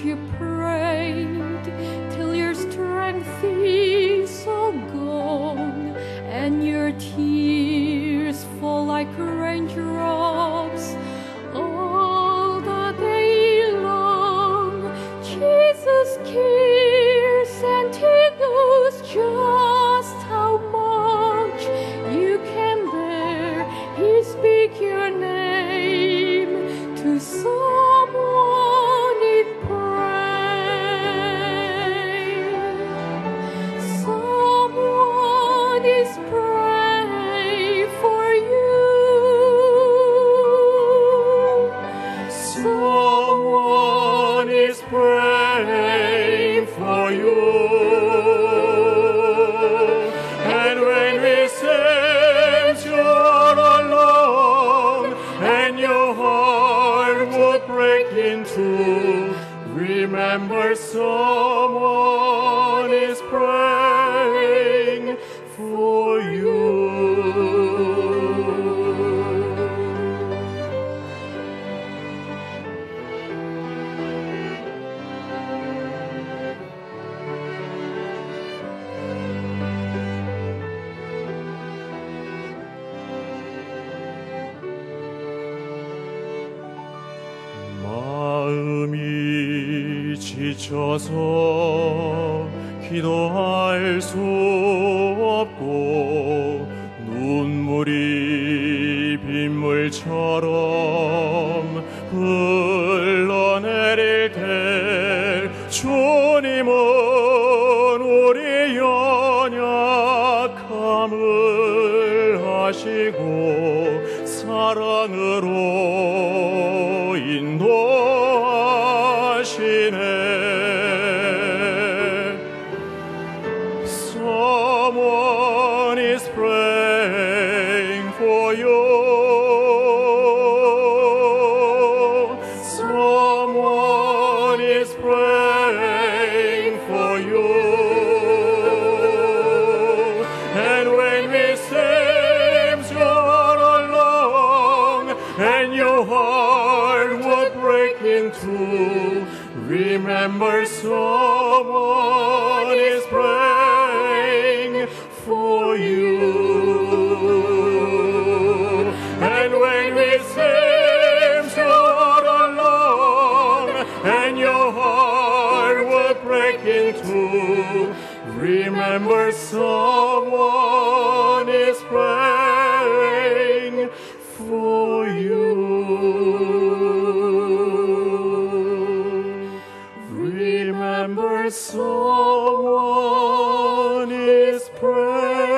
you prayed till your strength is all gone and your tears fall like raindrops all the day long. Jesus cares and He knows just how much you can bear. He speaks your name to someone in prayer. Someone is praying for you. Someone is praying for you. And when we sense you're alone and your heart will break in two, remember someone is praying for you. 마음이 지쳐서 기도할 수 없고 눈물이 빗물처럼 흘러내릴 때 주님은 우리 연약함을 아시고 사랑으로 인도하시네. Someone is praying for you. Someone is praying for you. And when we seem you're alone and your heart would break in two, remember someone is praying for you. And when we seem you're alone and your heart would break in two, remember someone is praying for you. Remember someone is praying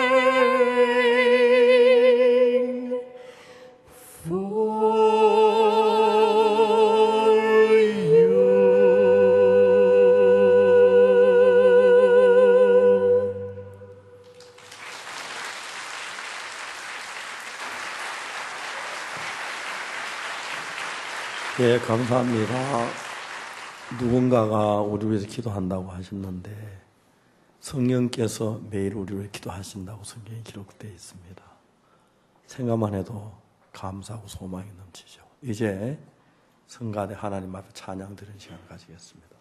for you. 예, 감사합니다. 누군가가 우리 위해서 기도한다고 하셨는데 성령께서 매일 우리 위해 기도하신다고 성경에 기록되어 있습니다. 생각만 해도 감사하고 소망이 넘치죠. 이제 성가대 하나님 앞에 찬양 드리는 시간을 가지겠습니다.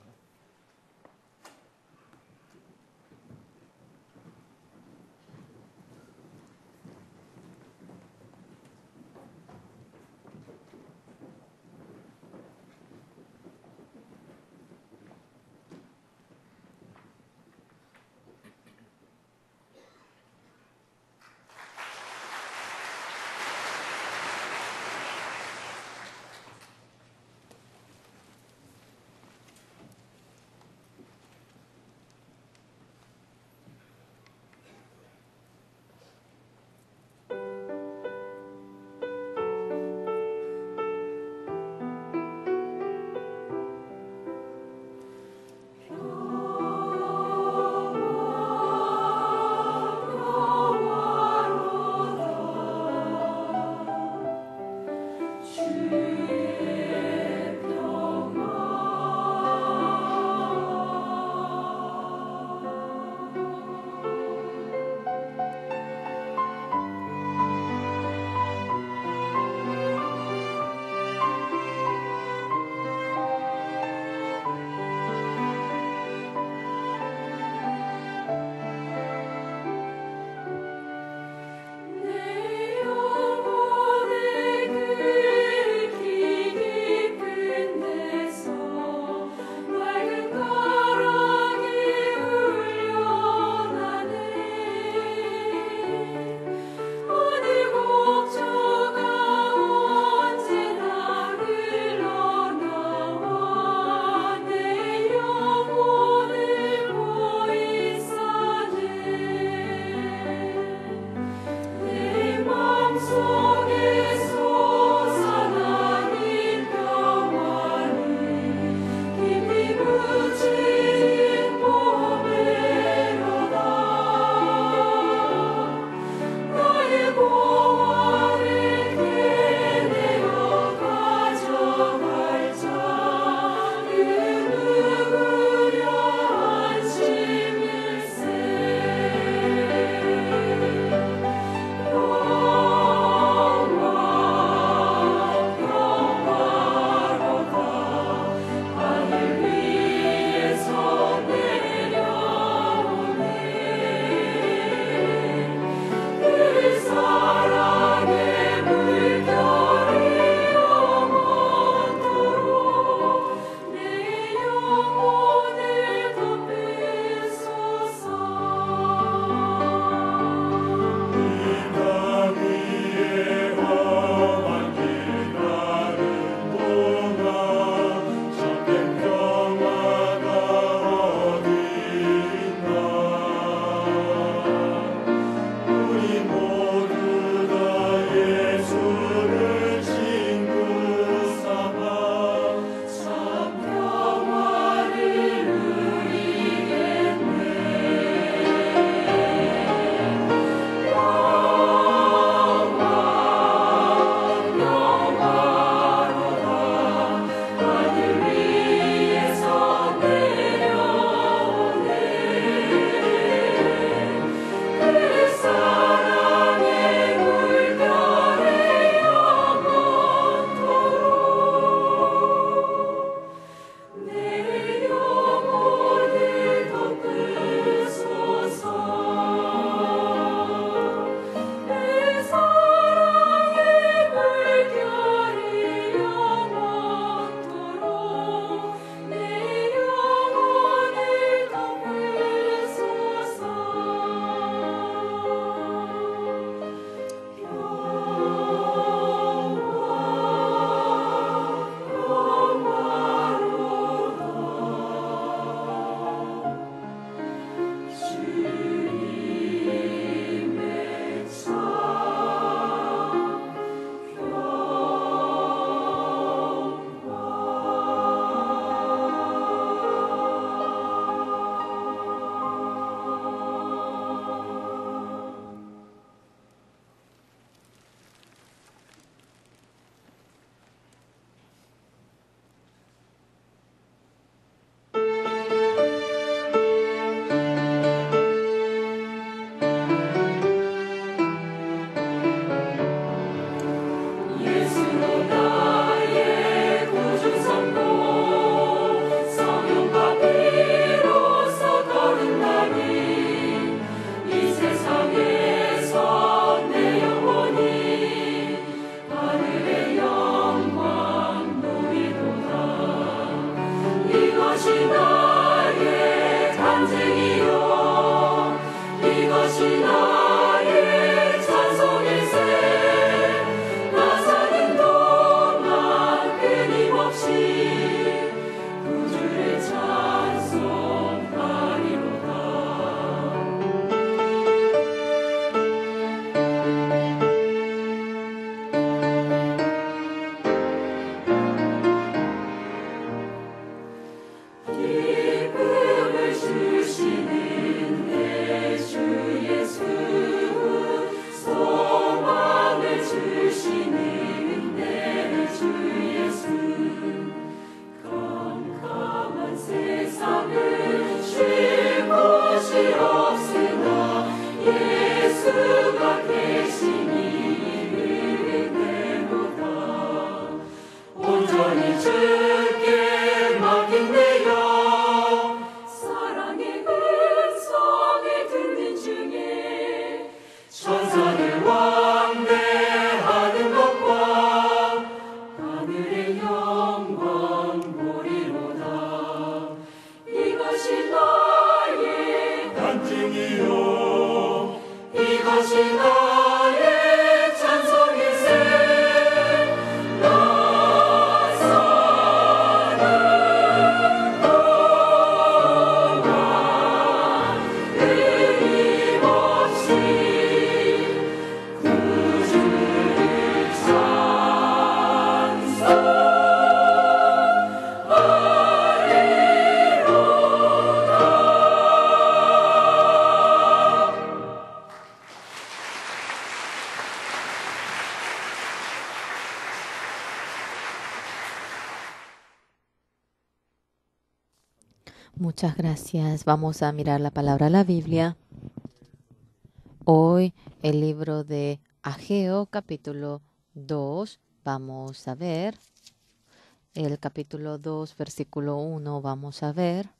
주께 맡긴대요. 사랑의 음성을 듣는 중에 천사들 왕래하는 것과 하늘의 영광 보리로다. 이것이 나의 간증이요 이것이 나의 찬송일세. Muchas gracias. Vamos a mirar la palabra la Biblia. Hoy el libro de Ageo, capítulo 2. Vamos a ver el capítulo 2, versículo 1. Vamos a ver.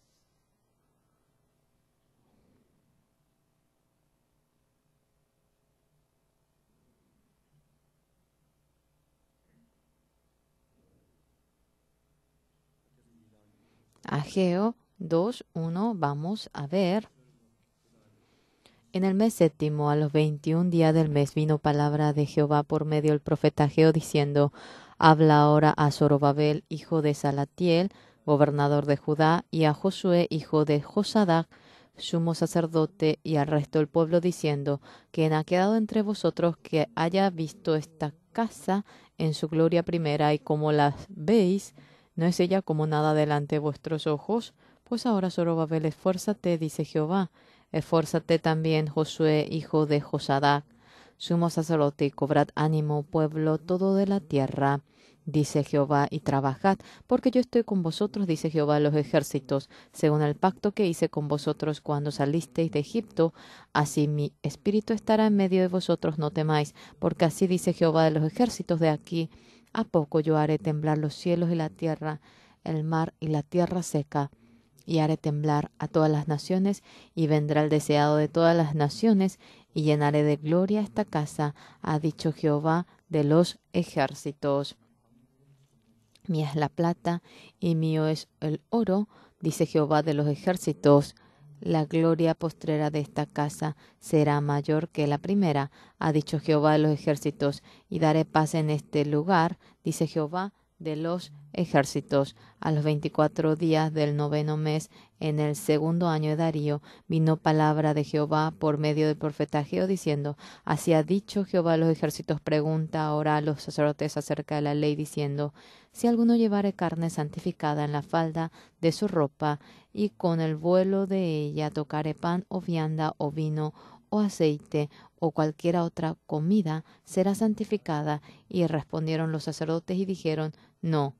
Ageo 2:1, vamos a ver. En el mes séptimo, a los 21 días del mes, vino palabra de Jehová por medio del profeta Ageo, diciendo: Habla ahora a Zorobabel, hijo de Salatiel, gobernador de Judá, y a Josué, hijo de Josadac, sumo sacerdote, y al resto del pueblo, diciendo: ¿Quién ha quedado entre vosotros que haya visto esta casa en su gloria primera, y como la veis, no es ella como nada delante de vuestros ojos? Pues ahora, Zorobabel, esfuérzate, dice Jehová. Esfuérzate también, Josué, hijo de Josadac, sumo sacerdote, y cobrad ánimo, pueblo todo de la tierra, dice Jehová, y trabajad, porque yo estoy con vosotros, dice Jehová de los ejércitos, según el pacto que hice con vosotros cuando salisteis de Egipto. Así mi espíritu estará en medio de vosotros, no temáis, porque así dice Jehová de los ejércitos: de aquí a poco yo haré temblar los cielos y la tierra, el mar y la tierra seca, y haré temblar a todas las naciones, y vendrá el deseado de todas las naciones, y llenaré de gloria esta casa, ha dicho Jehová de los ejércitos. Mía es la plata, y mío es el oro, dice Jehová de los ejércitos. La gloria postrera de esta casa será mayor que la primera, ha dicho Jehová de los ejércitos, y daré paz en este lugar, dice Jehová de los ejércitos. A los 24 días del 9º mes, en el 2º año de Darío, vino palabra de Jehová por medio del profeta Ageo, diciendo: Así ha dicho Jehová de los ejércitos, pregunta ahora a los sacerdotes acerca de la ley, diciendo: Si alguno llevare carne santificada en la falda de su ropa, y con el vuelo de ella tocare pan o vianda o vino o aceite o cualquiera otra comida, será santificada. Y respondieron los sacerdotes y dijeron: No.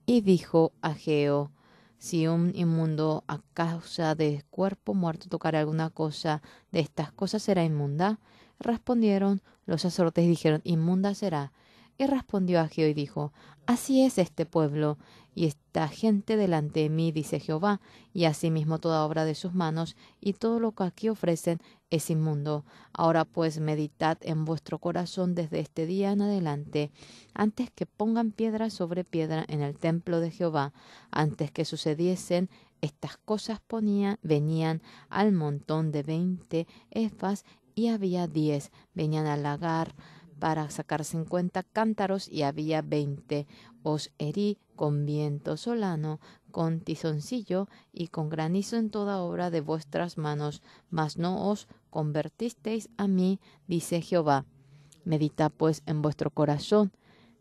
Y dijo Ageo: Si un inmundo a causa de cuerpo muerto tocare alguna cosa de estas cosas, ¿será inmunda? Respondieron los sacerdotes y dijeron: Inmunda será. Y respondió Ageo y dijo: Así es este pueblo y esta gente delante de mí, dice Jehová, y asimismo toda obra de sus manos, y todo lo que aquí ofrecen es inmundo. Ahora pues meditad en vuestro corazón desde este día en adelante, antes que pongan piedra sobre piedra en el templo de Jehová. Antes que sucediesen estas cosas venían al montón de 20 efas, y había 10. Venían al lagar para sacar 50 cántaros, y había 20. Os herí con viento solano, con tizoncillo y con granizo en toda obra de vuestras manos, mas no os convertisteis a mí, dice Jehová. Meditad pues en vuestro corazón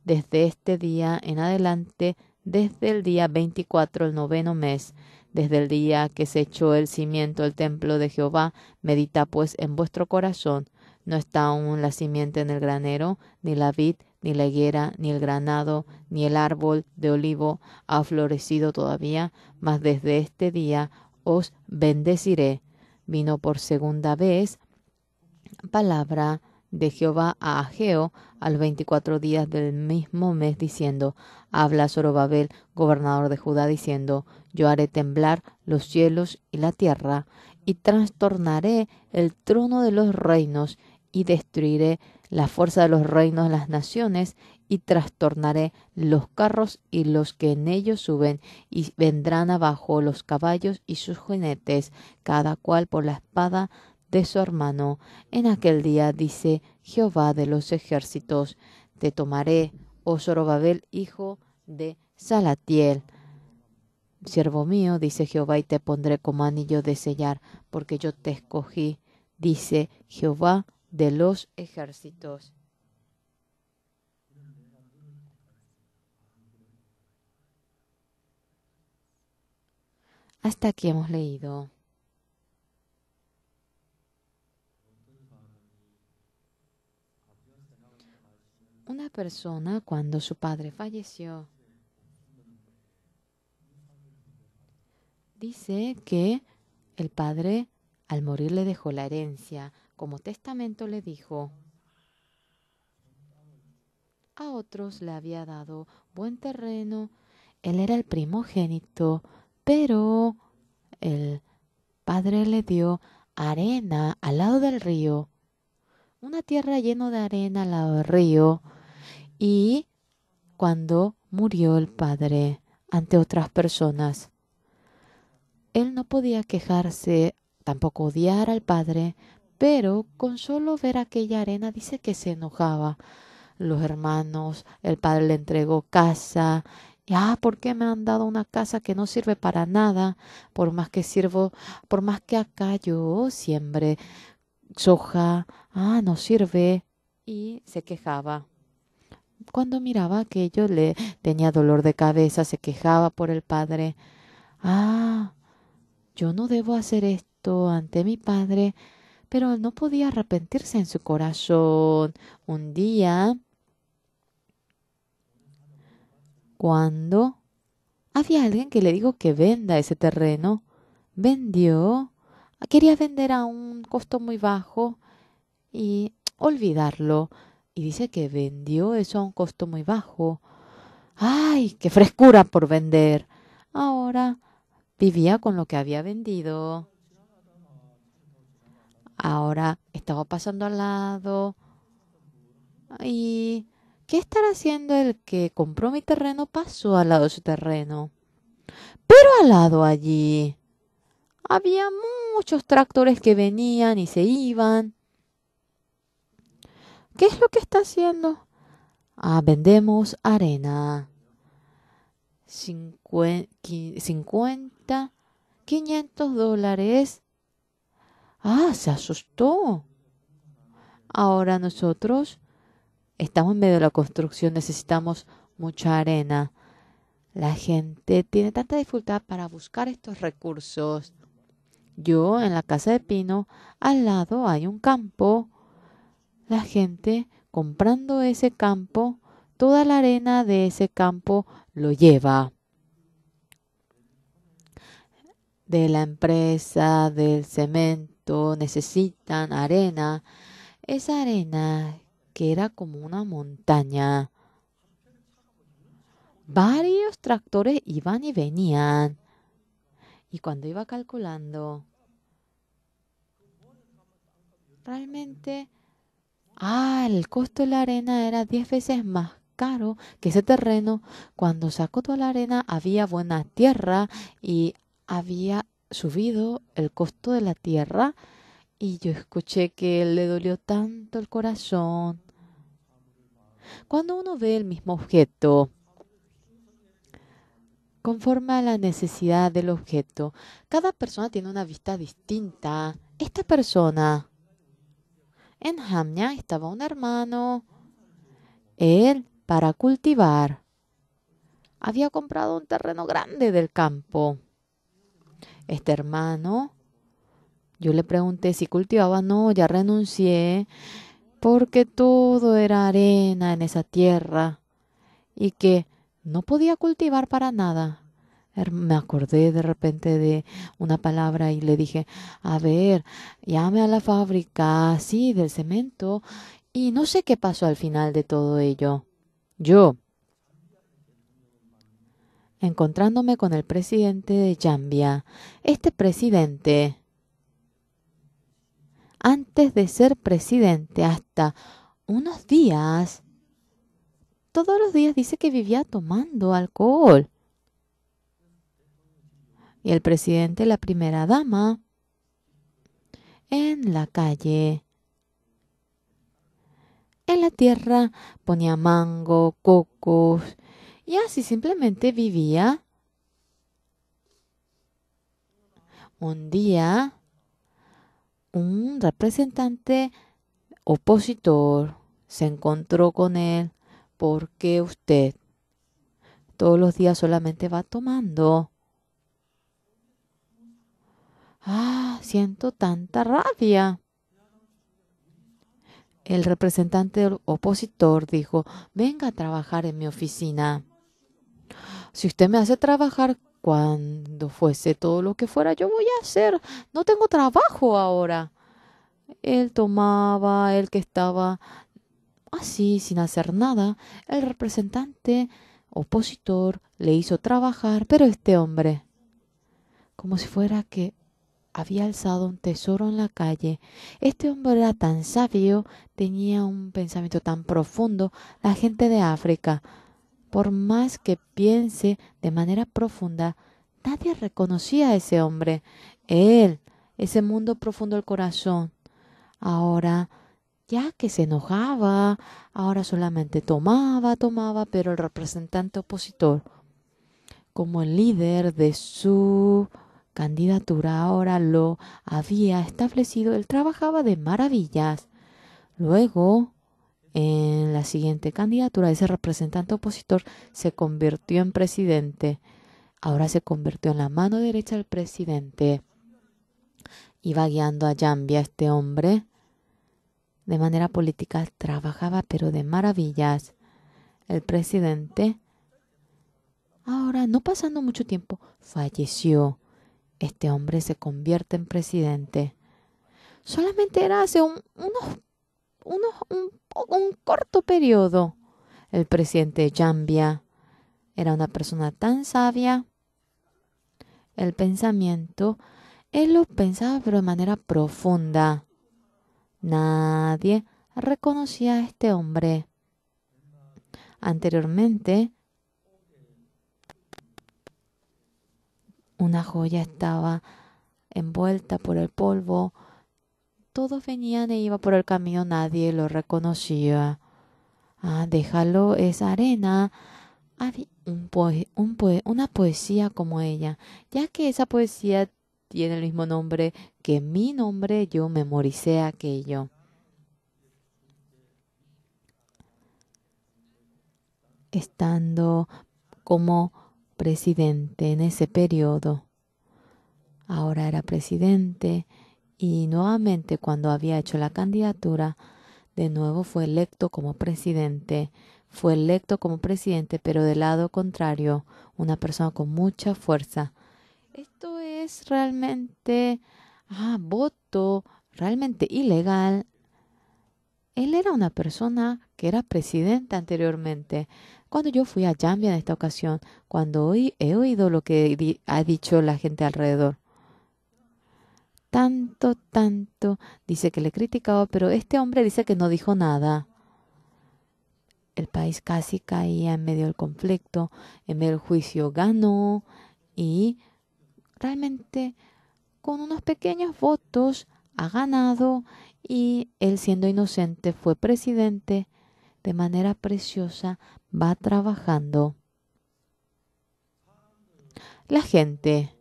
desde este día en adelante, desde el día 24, el 9º mes, desde el día que se echó el cimiento del templo de Jehová. Meditad pues en vuestro corazón. No está aún la simiente en el granero, ni la vid, ni la higuera, ni el granado, ni el árbol de olivo ha florecido todavía, mas desde este día os bendeciré. Vino por segunda vez palabra de Jehová a Ageo, a los 24 días del mismo mes, diciendo: habla Zorobabel, gobernador de Judá, diciendo: yo haré temblar los cielos y la tierra, y trastornaré el trono de los reinos, y destruiré la fuerza de los reinos de las naciones, y trastornaré los carros y los que en ellos suben, y vendrán abajo los caballos y sus jinetes, cada cual por la espada de su hermano. En aquel día, dice Jehová de los ejércitos, te tomaré, oh Zorobabel, hijo de Salatiel, siervo mío, dice Jehová, y te pondré como anillo de sellar, porque yo te escogí, dice Jehová de los ejércitos. Hasta aquí hemos leído. Una persona, cuando su padre falleció, dice que el padre al morir le dejó la herencia. Como testamento le dijo: a otros le había dado buen terreno. Él era el primogénito, pero el padre le dio arena al lado del río, una tierra llena de arena al lado del río. Y cuando murió el padre ante otras personas, él no podía quejarse, tampoco odiar al padre, pero con solo ver aquella arena dice que se enojaba. Los hermanos, el padre le entregó casa. ¿Por qué me han dado una casa que no sirve para nada? Por más que sirvo, por más que acá yo siembre soja, no sirve. Y se quejaba. Cuando miraba aquello, le tenía dolor de cabeza, se quejaba por el padre. Yo no debo hacer esto ante mi padre, pero no podía arrepentirse en su corazón. Un día, cuando había alguien que le dijo que venda ese terreno, vendió, quería vender a un costo muy bajo y olvidarlo. Y dice que vendió eso a un costo muy bajo. ¡Ay, qué frescura por vender! Ahora vivía con lo que había vendido. Ahora estaba pasando al lado. ¿Y qué estará haciendo el que compró mi terreno? Pasó al lado de su terreno. Pero al lado allí había muchos tractores que venían y se iban. ¿Qué es lo que está haciendo? Vendemos arena. 50, $500. Se asustó. Ahora nosotros estamos en medio de la construcción, necesitamos mucha arena. La gente tiene tanta dificultad para buscar estos recursos. Yo, en la casa de Pino, al lado hay un campo. La gente comprando ese campo, toda la arena de ese campo lo lleva. De la empresa, del cemento, necesitan arena. Esa arena que era como una montaña. Varios tractores iban y venían. Y cuando iba calculando, realmente, el costo de la arena era 10 veces más caro que ese terreno. Cuando sacó toda la arena, había buena tierra y había subido el costo de la tierra. Y yo escuché que le dolió tanto el corazón. Cuando uno ve el mismo objeto, conforme a la necesidad del objeto, cada persona tiene una vista distinta. Esta persona, en Hamnia estaba un hermano. Él, para cultivar, había comprado un terreno grande del campo. Este hermano, yo le pregunté si cultivaba. No, ya renuncié porque todo era arena en esa tierra y que no podía cultivar para nada. Me acordé de repente de una palabra y le dije: a ver, llame a la fábrica, sí, del cemento, Y no sé qué pasó al final de todo ello. Yo, encontrándome con el presidente de Zambia, este presidente, antes de ser presidente, hasta unos días, todos los días dice que vivía tomando alcohol. Y el presidente, la primera dama, en la calle, en la tierra, ponía mango, cocos, y así simplemente vivía. Un día, un representante opositor se encontró con él. ¿Por qué usted todos los días solamente va tomando? Siento tanta rabia. El representante opositor dijo, venga a trabajar en mi oficina. Si usted me hace trabajar cuando fuese todo lo que fuera, yo voy a hacer. No tengo trabajo ahora. Él tomaba, el que estaba así, sin hacer nada. El representante opositor le hizo trabajar, pero este hombre, como si fuera que había alzado un tesoro en la calle. Este hombre era tan sabio, tenía un pensamiento tan profundo. La gente de África, por más que piense de manera profunda, nadie reconocía a ese hombre. Él, ese mundo profundo del corazón. Ahora, ya que se enojaba, ahora solamente tomaba, pero el representante opositor, como el líder de su candidatura, ahora lo había establecido. Él trabajaba de maravillas. Luego, en la siguiente candidatura, ese representante opositor se convirtió en presidente. Ahora se convirtió en la mano derecha del presidente. Iba guiando a Zambia este hombre. De manera política trabajaba, pero de maravillas. El presidente, ahora, no pasando mucho tiempo, falleció. Este hombre se convierte en presidente. Solamente era hace un corto periodo. El presidente de Zambia era una persona tan sabia. El pensamiento, él lo pensaba pero de manera profunda. Nadie reconocía a este hombre. Anteriormente, una joya estaba envuelta por el polvo. Todos venían e iban por el camino, nadie lo reconocía. Déjalo, esa arena. Había una poesía como ella, ya que esa poesía tiene el mismo nombre que mi nombre, yo memoricé aquello. Estando como presidente en ese periodo, ahora era presidente y nuevamente cuando había hecho la candidatura, de nuevo fue electo como presidente. Fue electo como presidente, pero del lado contrario, una persona con mucha fuerza. Esto es realmente, voto realmente ilegal. Él era una persona que era presidente anteriormente. Cuando yo fui a Zambia en esta ocasión, cuando he oído lo que ha dicho la gente alrededor, tanto, dice que le criticaba, pero este hombre dice que no dijo nada. El país casi caía en medio del conflicto, en medio del juicio ganó y realmente con unos pequeños votos ha ganado y él siendo inocente fue presidente. De manera preciosa va trabajando. La gente,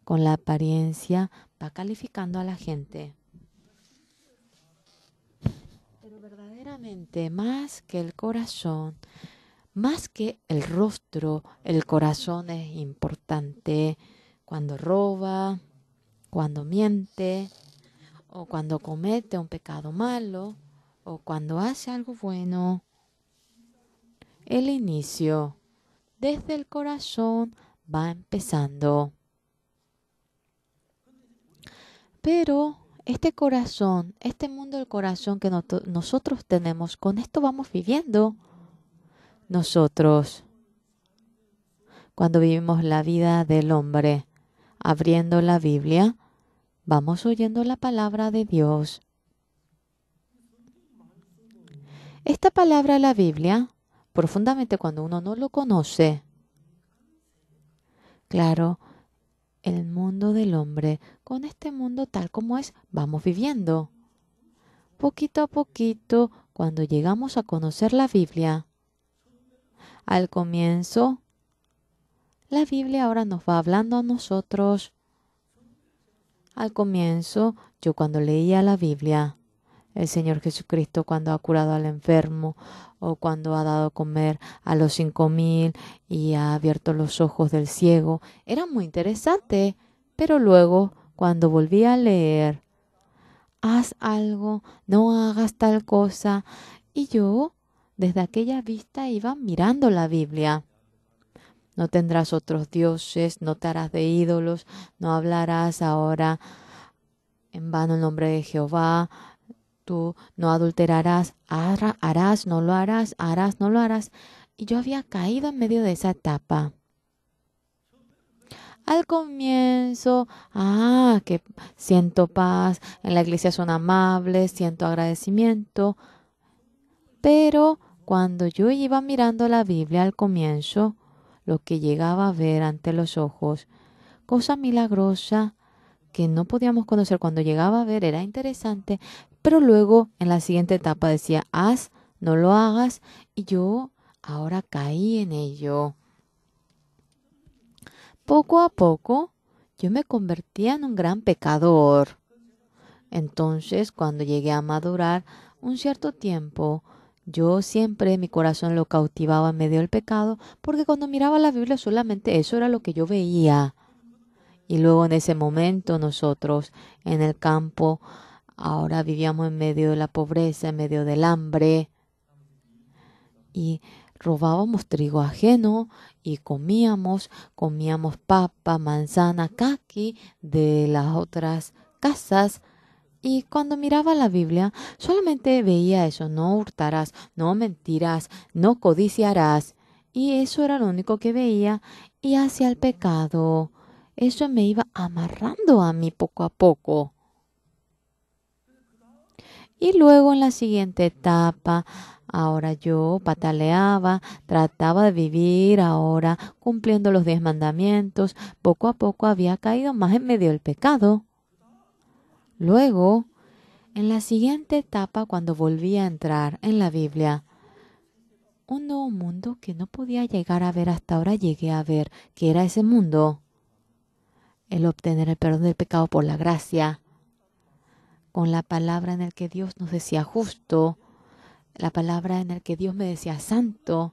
con la apariencia, va calificando a la gente. Pero verdaderamente, más que el corazón, más que el rostro, el corazón es importante. Cuando roba, cuando miente, o cuando comete un pecado malo, o cuando hace algo bueno. El inicio, desde el corazón, va empezando. Pero este corazón, este mundo del corazón que nosotros tenemos, con esto vamos viviendo. Nosotros, cuando vivimos la vida del hombre, abriendo la Biblia, vamos oyendo la palabra de Dios. Esta palabra de la Biblia, profundamente cuando uno no lo conoce, claro, el mundo del hombre, con este mundo tal como es, vamos viviendo. Poquito a poquito, cuando llegamos a conocer la Biblia, al comienzo, la Biblia ahora nos va hablando a nosotros. Al comienzo, yo cuando leía la Biblia, el Señor Jesucristo cuando ha curado al enfermo o cuando ha dado comer a los 5,000 y ha abierto los ojos del ciego, era muy interesante. Pero luego, cuando volví a leer, haz algo, no hagas tal cosa, y yo desde aquella vista iba mirando la Biblia. No tendrás otros dioses, no te harás de ídolos, no hablarás ahora en vano el nombre de Jehová, tú no adulterarás, harás, no lo harás, harás, no lo harás. Y yo había caído en medio de esa etapa. Al comienzo, que siento paz, en la iglesia son amables, siento agradecimiento. Pero cuando yo iba mirando la Biblia al comienzo, lo que llegaba a ver ante los ojos, cosa milagrosa que no podíamos conocer cuando llegaba a ver, era interesante, pero luego en la siguiente etapa decía, haz, no lo hagas, y yo ahora caí en ello. Poco a poco, yo me convertía en un gran pecador. Entonces, cuando llegué a madurar un cierto tiempo, yo siempre mi corazón lo cautivaba en medio del pecado, porque cuando miraba la Biblia solamente eso era lo que yo veía. Y luego en ese momento nosotros en el campo ahora vivíamos en medio de la pobreza, en medio del hambre. Y robábamos trigo ajeno y comíamos papa, manzana, caqui de las otras casas. Y cuando miraba la Biblia, solamente veía eso, no hurtarás, no mentirás, no codiciarás. Y eso era lo único que veía. Y hacia el pecado, eso me iba amarrando a mí poco a poco. Y luego en la siguiente etapa, ahora yo pataleaba, trataba de vivir ahora cumpliendo los 10 mandamientos. Poco a poco había caído más en medio del pecado. Luego, en la siguiente etapa, cuando volví a entrar en la Biblia, un nuevo mundo que no podía llegar a ver hasta ahora, llegué a ver que era ese mundo. El obtener el perdón del pecado por la gracia, con la palabra en el que Dios nos decía justo, la palabra en el que Dios me decía santo,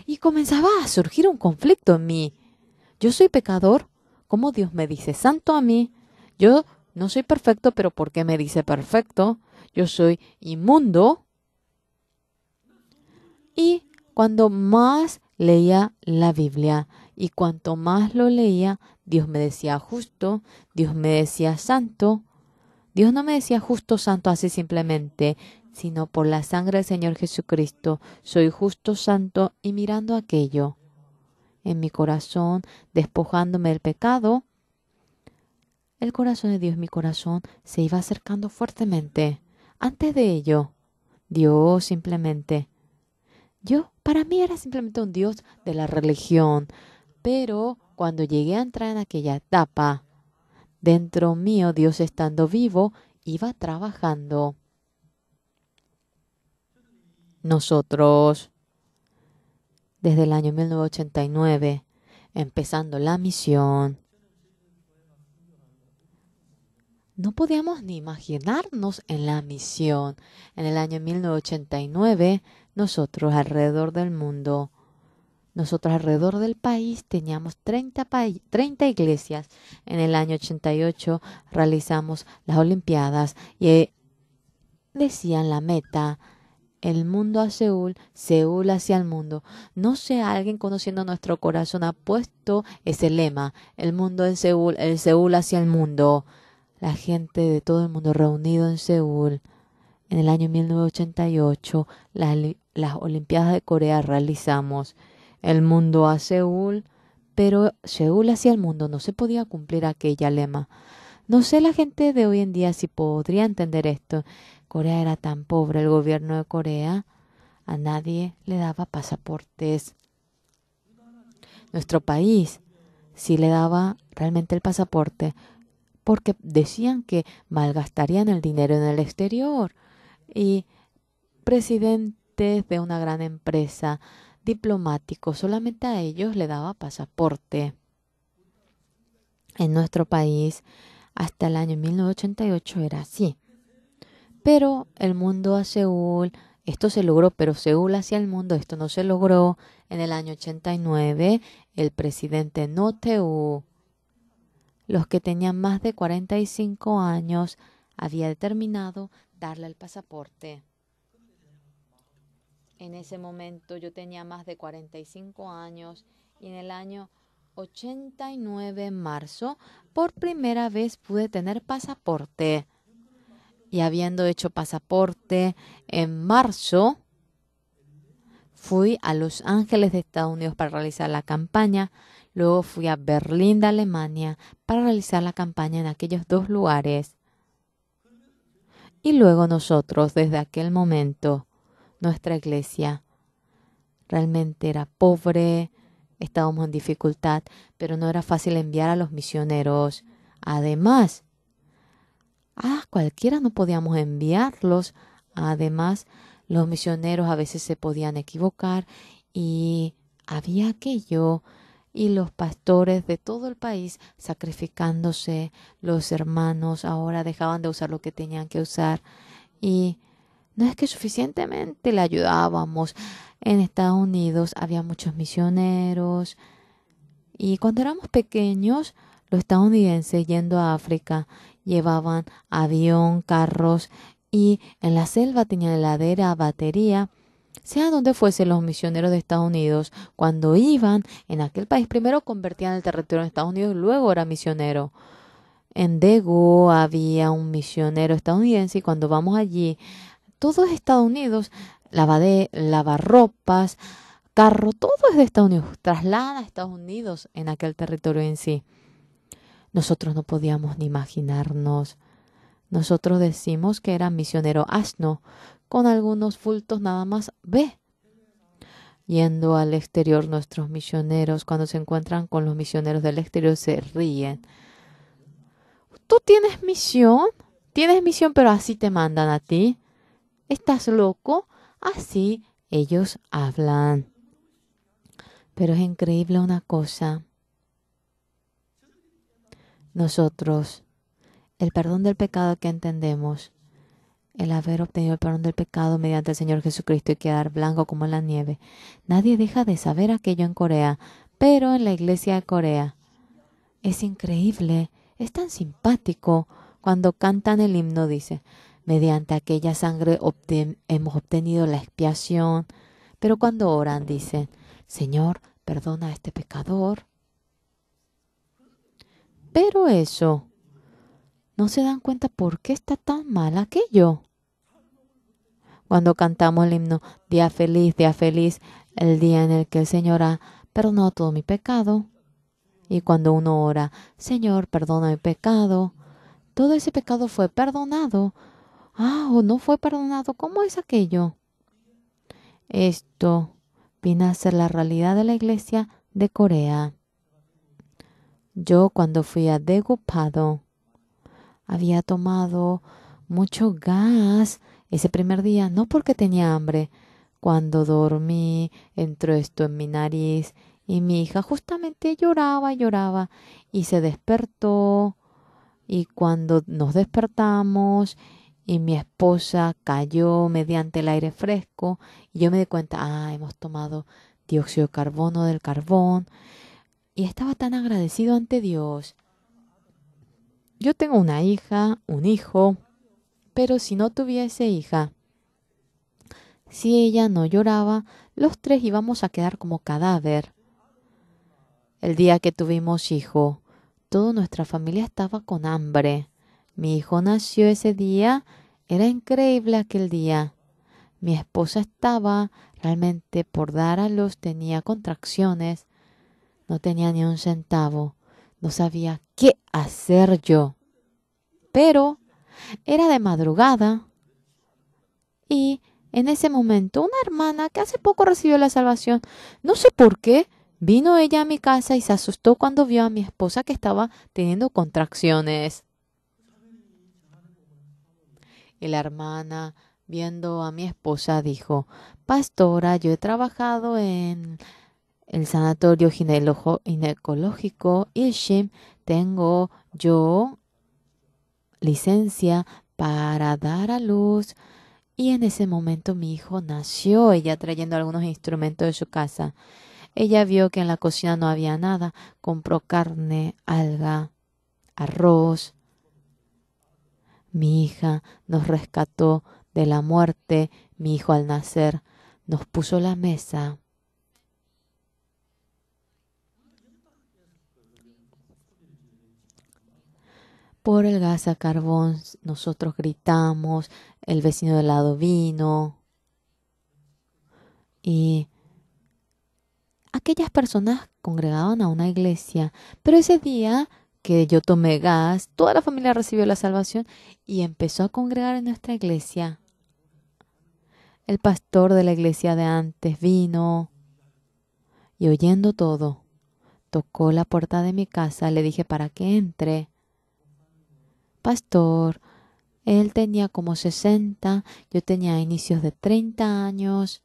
y comenzaba a surgir un conflicto en mí. Yo soy pecador, ¿cómo Dios me dice santo a mí? Yo no soy perfecto, pero ¿por qué me dice perfecto? Yo soy inmundo. Y cuando más leía la Biblia y cuanto más lo leía, Dios me decía justo, Dios me decía santo. Dios no me decía justo, santo así simplemente, sino por la sangre del Señor Jesucristo. Soy justo, santo, y mirando aquello en mi corazón, despojándome del pecado, el corazón de Dios, mi corazón, se iba acercando fuertemente. Antes de ello, Dios simplemente, para mí era simplemente un Dios de la religión. Pero cuando llegué a entrar en aquella etapa, dentro mío, Dios estando vivo, iba trabajando. Nosotros, desde el año 1989, empezando la misión, no podíamos ni imaginarnos en la misión. En el año 1989, nosotros alrededor del mundo, nosotros alrededor del país teníamos 30 iglesias. En el año 88 realizamos las Olimpiadas y decían la meta, el mundo a Seúl, Seúl hacia el mundo. No sé, alguien conociendo nuestro corazón ha puesto ese lema, el mundo en Seúl, el Seúl hacia el mundo. la gente de todo el mundo reunido en Seúl. En el año 1988, las Olimpiadas de Corea realizamos. El mundo a Seúl, pero Seúl hacia el mundo. No se podía cumplir aquella lema. No sé la gente de hoy en día si podría entender esto. Corea era tan pobre, el gobierno de Corea a nadie le daba pasaportes. Nuestro país sí le daba realmente el pasaporte porque decían que malgastarían el dinero en el exterior. Y presidentes de una gran empresa, diplomáticos, solamente a ellos le daba pasaporte. En nuestro país, hasta el año 1988 era así. Pero el mundo a Seúl, esto se logró, pero Seúl hacia el mundo, esto no se logró. En el año 89, el presidente Roh-tae-woo, los que tenían más de 45 años, había determinado darle el pasaporte. En ese momento yo tenía más de 45 años y en el año 89, en marzo, por primera vez pude tener pasaporte. Y habiendo hecho pasaporte en marzo, fui a Los Ángeles de Estados Unidos para realizar la campaña. Luego fui a Berlín de Alemania para realizar la campaña en aquellos dos lugares. Y luego nosotros, desde aquel momento, nuestra iglesia realmente era pobre, estábamos en dificultad, pero no era fácil enviar a los misioneros. Además, cualquiera no podíamos enviarlos. Además, los misioneros a veces se podían equivocar y había aquello. Y los pastores de todo el país sacrificándose, los hermanos ahora dejaban de usar lo que tenían que usar. Y no es que suficientemente le ayudábamos. En Estados Unidos había muchos misioneros. Y cuando éramos pequeños, los estadounidenses yendo a África llevaban avión, carros y en la selva tenían heladera, batería. Sea donde fuesen los misioneros de Estados Unidos, cuando iban en aquel país, primero convertían el territorio en Estados Unidos, luego era misionero. En Daegu había un misionero estadounidense y cuando vamos allí, todo es Estados Unidos, lavarropas, carro, todo es de Estados Unidos, traslada a Estados Unidos en aquel territorio en sí. Nosotros no podíamos ni imaginarnos. Nosotros decimos que era misionero asno, con algunos bultos nada más. Ve. Yendo al exterior, nuestros misioneros, cuando se encuentran con los misioneros del exterior, se ríen. ¿Tú tienes misión? Tienes misión, pero así te mandan a ti. ¿Estás loco? Así ellos hablan. Pero es increíble una cosa. Nosotros, el perdón del pecado que entendemos, el haber obtenido el perdón del pecado mediante el Señor Jesucristo y quedar blanco como la nieve. Nadie deja de saber aquello en Corea, pero en la iglesia de Corea es increíble, es tan simpático. Cuando cantan el himno dice, mediante aquella sangre hemos obtenido la expiación. Pero cuando oran dicen, Señor, perdona a este pecador. Pero eso, no se dan cuenta por qué está tan mal aquello. Cuando cantamos el himno, día feliz, el día en el que el Señor ha perdonado todo mi pecado. Y cuando uno ora, Señor, perdona mi pecado, todo ese pecado fue perdonado. O no fue perdonado, ¿cómo es aquello? Esto vino a ser la realidad de la iglesia de Corea. Yo cuando fui a Daegu había tomado mucho gas ese primer día, no porque tenía hambre. Cuando dormí, entró esto en mi nariz y mi hija justamente lloraba y se despertó. Y cuando nos despertamos y mi esposa cayó mediante el aire fresco y yo me di cuenta, hemos tomado dióxido de carbono del carbón. Y estaba tan agradecido ante Dios. Yo tengo una hija, un hijo, pero si no tuviese hija, si ella no lloraba, los tres íbamos a quedar como cadáver. El día que tuvimos hijo, toda nuestra familia estaba con hambre. Mi hijo nació ese día. Era increíble aquel día. Mi esposa estaba realmente por dar a luz, tenía contracciones, no tenía ni un centavo, no sabía qué hacer yo. Pero era de madrugada y en ese momento una hermana que hace poco recibió la salvación, no sé por qué, vino ella a mi casa y se asustó cuando vio a mi esposa que estaba teniendo contracciones. Y la hermana, viendo a mi esposa, dijo: Pastora, yo he trabajado en el sanatorio ginecológico Ilshim. Tengo yo licencia para dar a luz. Y en ese momento mi hijo nació, ella trayendo algunos instrumentos de su casa. Ella vio que en la cocina no había nada. Compró carne, alga, arroz. Mi hija nos rescató de la muerte. Mi hijo al nacer nos puso la mesa. Por el gas a carbón nosotros gritamos, el vecino del lado vino y aquellas personas congregaban a una iglesia, pero ese día que yo tomé gas, toda la familia recibió la salvación y empezó a congregar en nuestra iglesia. El pastor de la iglesia de antes vino y oyendo todo, tocó la puerta de mi casa, le dije para que entre. Pastor, él tenía como 60, yo tenía inicios de 30 años.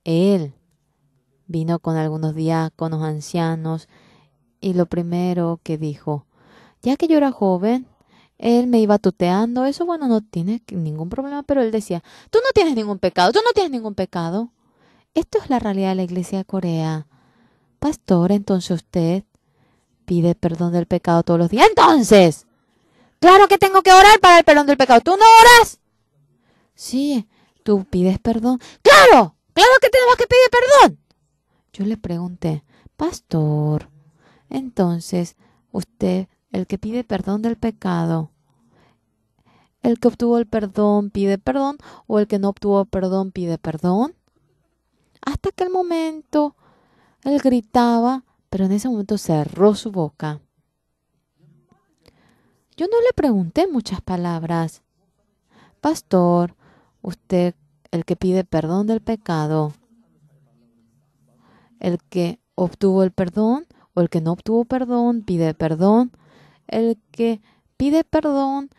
Él vino con algunos diáconos ancianos y lo primero que dijo, ya que yo era joven, él me iba tuteando, eso bueno, no tiene ningún problema, pero él decía, tú no tienes ningún pecado, tú no tienes ningún pecado. Esto es la realidad de la iglesia de Corea. Pastor, entonces usted pide perdón del pecado todos los días. Entonces, claro que tengo que orar para el perdón del pecado. ¿Tú no oras? Sí, tú pides perdón. ¡Claro! ¡Claro que tenemos que pedir perdón! Yo le pregunté, pastor, entonces, usted, el que pide perdón del pecado, el que obtuvo el perdón pide perdón o el que no obtuvo perdón pide perdón. Hasta aquel momento, él gritaba, pero en ese momento cerró su boca. Yo no le pregunté muchas palabras. Pastor, usted, el que pide perdón del pecado, el que obtuvo el perdón o el que no obtuvo perdón pide perdón. El que pide perdón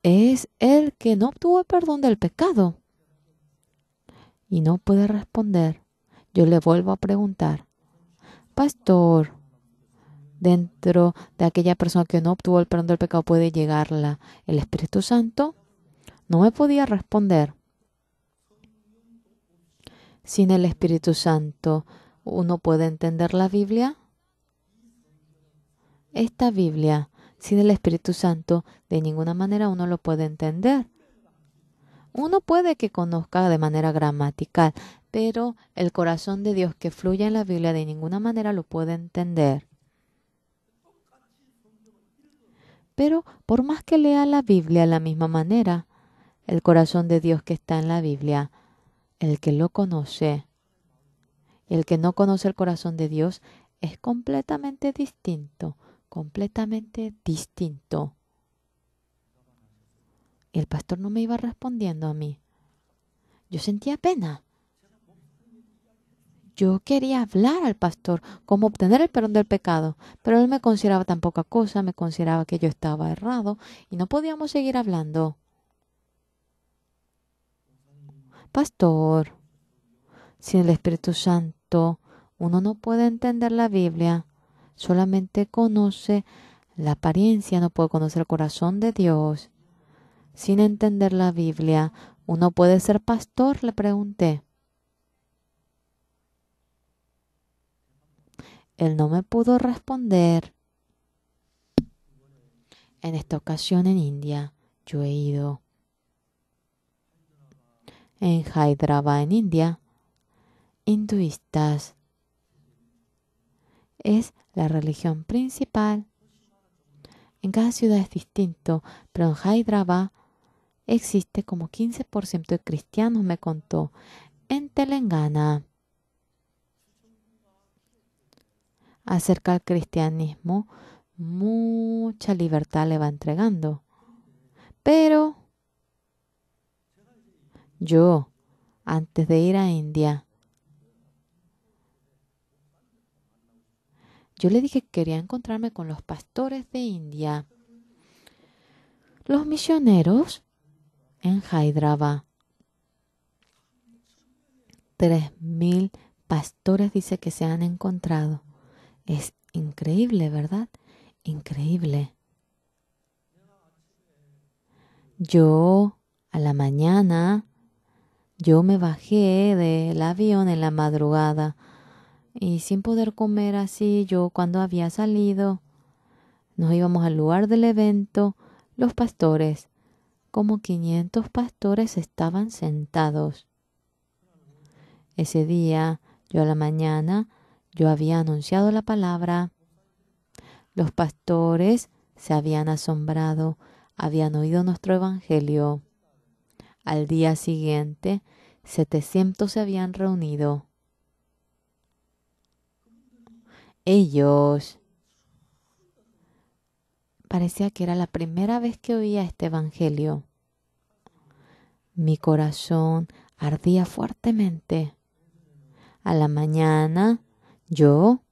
es el que no obtuvo el perdón del pecado. Y no puede responder. Yo le vuelvo a preguntar, pastor, dentro de aquella persona que no obtuvo el perdón del pecado puede llegar el Espíritu Santo. No me podía responder. Sin el Espíritu Santo, ¿uno puede entender la Biblia? Esta Biblia, sin el Espíritu Santo, de ninguna manera uno lo puede entender. Uno puede que conozca de manera gramatical, pero el corazón de Dios que fluye en la Biblia de ninguna manera lo puede entender. Pero por más que lea la Biblia de la misma manera, el corazón de Dios que está en la Biblia, el que lo conoce, y el que no conoce el corazón de Dios, es completamente distinto, completamente distinto. Y el pastor no me iba respondiendo a mí. Yo sentía pena. Yo quería hablar al pastor cómo obtener el perdón del pecado, pero él me consideraba tan poca cosa, me consideraba que yo estaba errado y no podíamos seguir hablando. Pastor, sin el Espíritu Santo uno no puede entender la Biblia, solamente conoce la apariencia, no puede conocer el corazón de Dios. Sin entender la Biblia, ¿uno puede ser pastor?, le pregunté. Él no me pudo responder. En esta ocasión en India, yo he ido. En Hyderabad, en India, hinduistas. Es la religión principal. En cada ciudad es distinto, pero en Hyderabad existe como 15% de cristianos, me contó. En Telangana, acerca del cristianismo, mucha libertad le va entregando. Pero yo, antes de ir a India, yo le dije que quería encontrarme con los pastores de India, los misioneros en Hyderabad. 3,000 pastores dice que se han encontrado. Es increíble, ¿verdad? Increíble. Yo, a la mañana, yo me bajé del avión en la madrugada y sin poder comer así, yo cuando había salido, nos íbamos al lugar del evento, los pastores, como 500 pastores estaban sentados. Ese día, yo a la mañana, yo había anunciado la palabra. Los pastores se habían asombrado, habían oído nuestro evangelio. Al día siguiente, 700 se habían reunido. Ellos parecía que era la primera vez que oía este evangelio. Mi corazón ardía fuertemente. A la mañana, yo,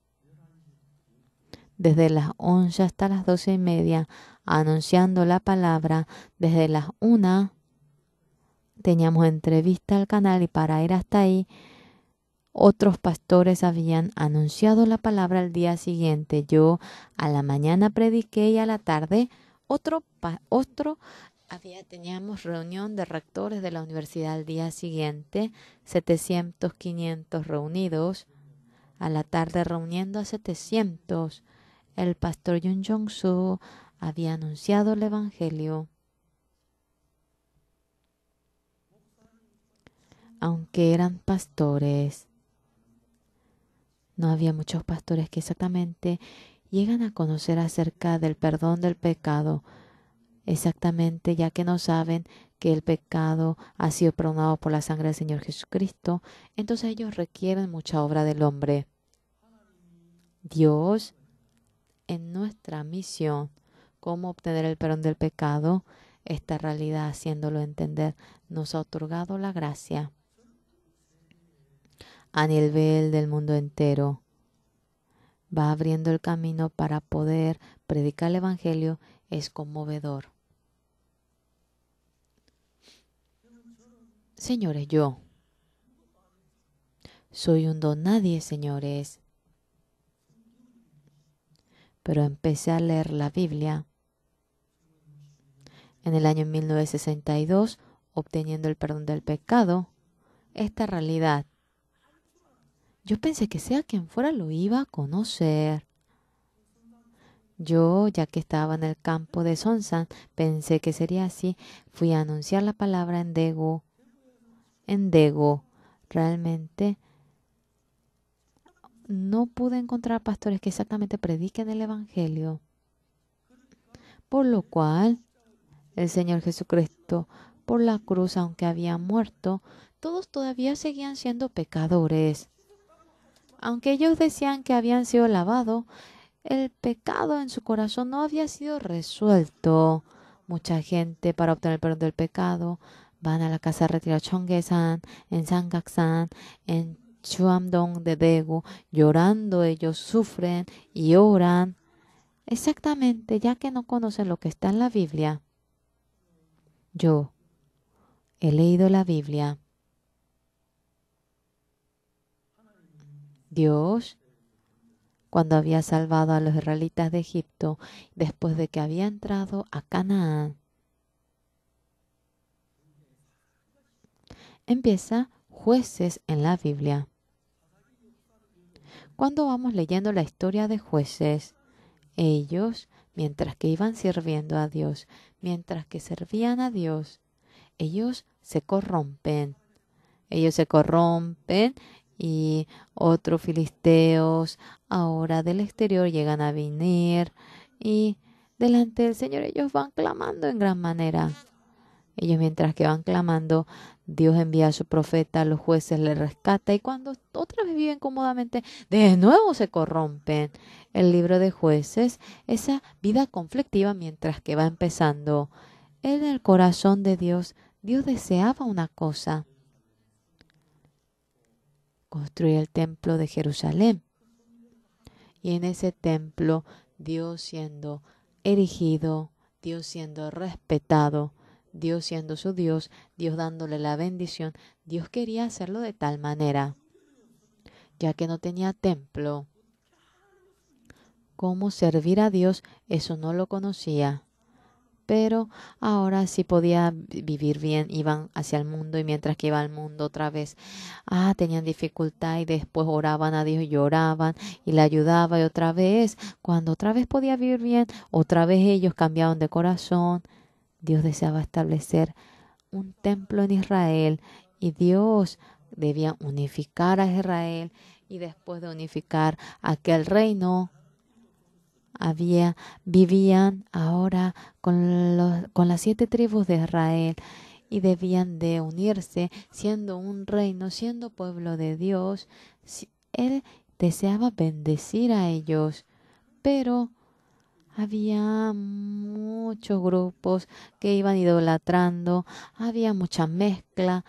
desde las 11 hasta las 12:30, anunciando la palabra, desde las 1 teníamos entrevista al canal y para ir hasta ahí, otros pastores habían anunciado la palabra al día siguiente. Yo a la mañana prediqué y a la tarde teníamos reunión de rectores de la universidad al día siguiente, 700, 500 reunidos. A la tarde reuniendo a 700, el pastor Yun Jong-soo había anunciado el evangelio. Aunque eran pastores, no había muchos pastores que exactamente llegan a conocer acerca del perdón del pecado. Exactamente, ya que no saben que el pecado ha sido perdonado por la sangre del Señor Jesucristo, entonces ellos requieren mucha obra del hombre. Dios, en nuestra misión, cómo obtener el perdón del pecado, esta realidad, haciéndolo entender, nos ha otorgado la gracia a nivel del mundo entero. Va abriendo el camino para poder predicar el evangelio. Es conmovedor. Señores, yo soy un don nadie, señores. Pero empecé a leer la Biblia en el año 1962, obteniendo el perdón del pecado. Esta realidad, yo pensé que sea quien fuera lo iba a conocer. Yo, ya que estaba en el campo de Sonsan, pensé que sería así. Fui a anunciar la palabra en Daegu. Realmente no pude encontrar pastores que exactamente prediquen el evangelio. Por lo cual, el Señor Jesucristo, por la cruz, aunque había muerto, todos todavía seguían siendo pecadores. Aunque ellos decían que habían sido lavados, el pecado en su corazón no había sido resuelto. Mucha gente, para obtener el perdón del pecado, van a la casa de retiro Cheonggyesan, en Sangaksan, en Chuamdong de Daegu, llorando. Ellos sufren y oran. Exactamente, ya que no conocen lo que está en la Biblia. Yo he leído la Biblia. Dios, cuando había salvado a los israelitas de Egipto, después de que había entrado a Canaán, empieza Jueces en la Biblia. Cuando vamos leyendo la historia de Jueces, ellos, mientras que iban sirviendo a Dios, mientras que servían a Dios, ellos se corrompen. Y otros filisteos ahora del exterior llegan a venir y delante del Señor. Ellos van clamando en gran manera. Ellos mientras que van clamando, Dios envía a su profeta, los jueces les rescata y cuando otra vez viven cómodamente, de nuevo se corrompen. El libro de Jueces, esa vida conflictiva mientras que va empezando. En el corazón de Dios, Dios deseaba una cosa: construir el templo de Jerusalén. Y en ese templo, Dios siendo erigido, Dios siendo respetado, Dios siendo su Dios, Dios dándole la bendición, Dios quería hacerlo de tal manera, ya que no tenía templo. Cómo servir a Dios, eso no lo conocía. Pero ahora sí podía vivir bien, iban hacia el mundo y mientras que iba al mundo otra vez, tenían dificultad y después oraban a Dios y lloraban y le ayudaba y otra vez, cuando otra vez podía vivir bien, otra vez ellos cambiaban de corazón. Dios deseaba establecer un templo en Israel y Dios debía unificar a Israel y después de unificar aquel reino, vivían ahora con las 7 tribus de Israel y debían de unirse siendo un reino, siendo pueblo de Dios. Él deseaba bendecir a ellos, pero había muchos grupos que iban idolatrando, había mucha mezcla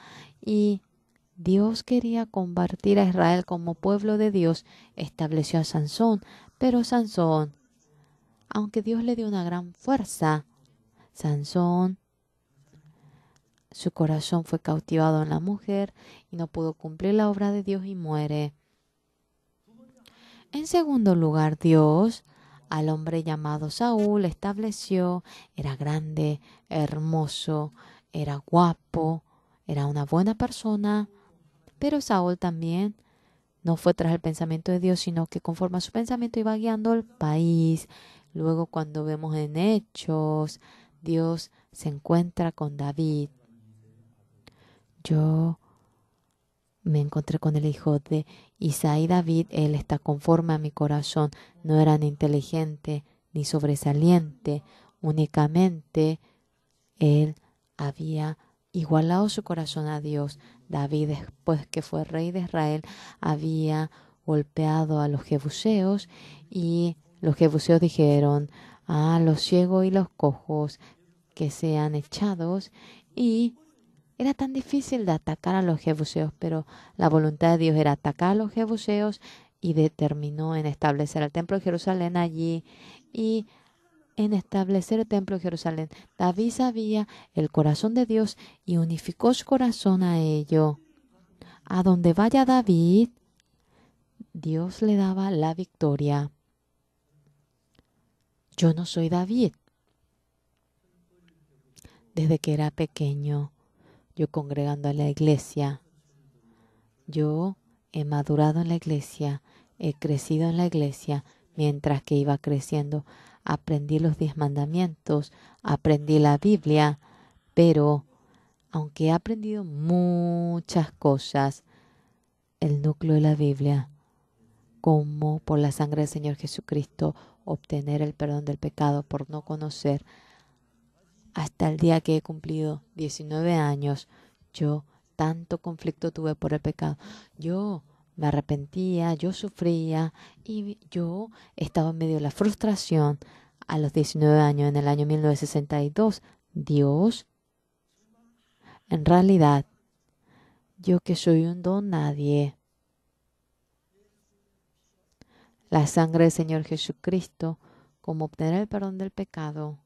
y Dios quería convertir a Israel como pueblo de Dios. Estableció a Sansón, pero Sansón, aunque Dios le dio una gran fuerza, Sansón, su corazón fue cautivado en la mujer y no pudo cumplir la obra de Dios y muere. En segundo lugar, Dios al hombre llamado Saúl estableció, era grande, hermoso, era guapo, era una buena persona, pero Saúl también no fue tras el pensamiento de Dios, sino que conforme a su pensamiento iba guiando el país. Luego cuando vemos en Hechos, Dios se encuentra con David. Yo me encontré con el hijo de Isaí David, él está conforme a mi corazón, no era ni inteligente ni sobresaliente, únicamente él había igualado su corazón a Dios. David, después que fue rey de Israel, había golpeado a los jebuseos y los jebuseos dijeron a los ciegos y los cojos que sean echados y era tan difícil de atacar a los jebuseos, pero la voluntad de Dios era atacar a los jebuseos y determinó en establecer el templo de Jerusalén allí y en establecer el templo de Jerusalén. David sabía el corazón de Dios y unificó su corazón a ello. A donde vaya David, Dios le daba la victoria. Yo no soy David. Desde que era pequeño, yo congregando en la iglesia, yo he madurado en la iglesia, he crecido en la iglesia, mientras que iba creciendo, aprendí los 10 mandamientos, aprendí la Biblia, pero aunque he aprendido muchas cosas, el núcleo de la Biblia, como por la sangre del Señor Jesucristo, obtener el perdón del pecado por no conocer, hasta el día que he cumplido 19 años, yo tanto conflicto tuve por el pecado. Yo me arrepentía, yo sufría y yo estaba en medio de la frustración. A los 19 años, en el año 1962, Dios, en realidad, yo que soy un don nadie, la sangre del Señor Jesucristo, como obtener el perdón del pecado,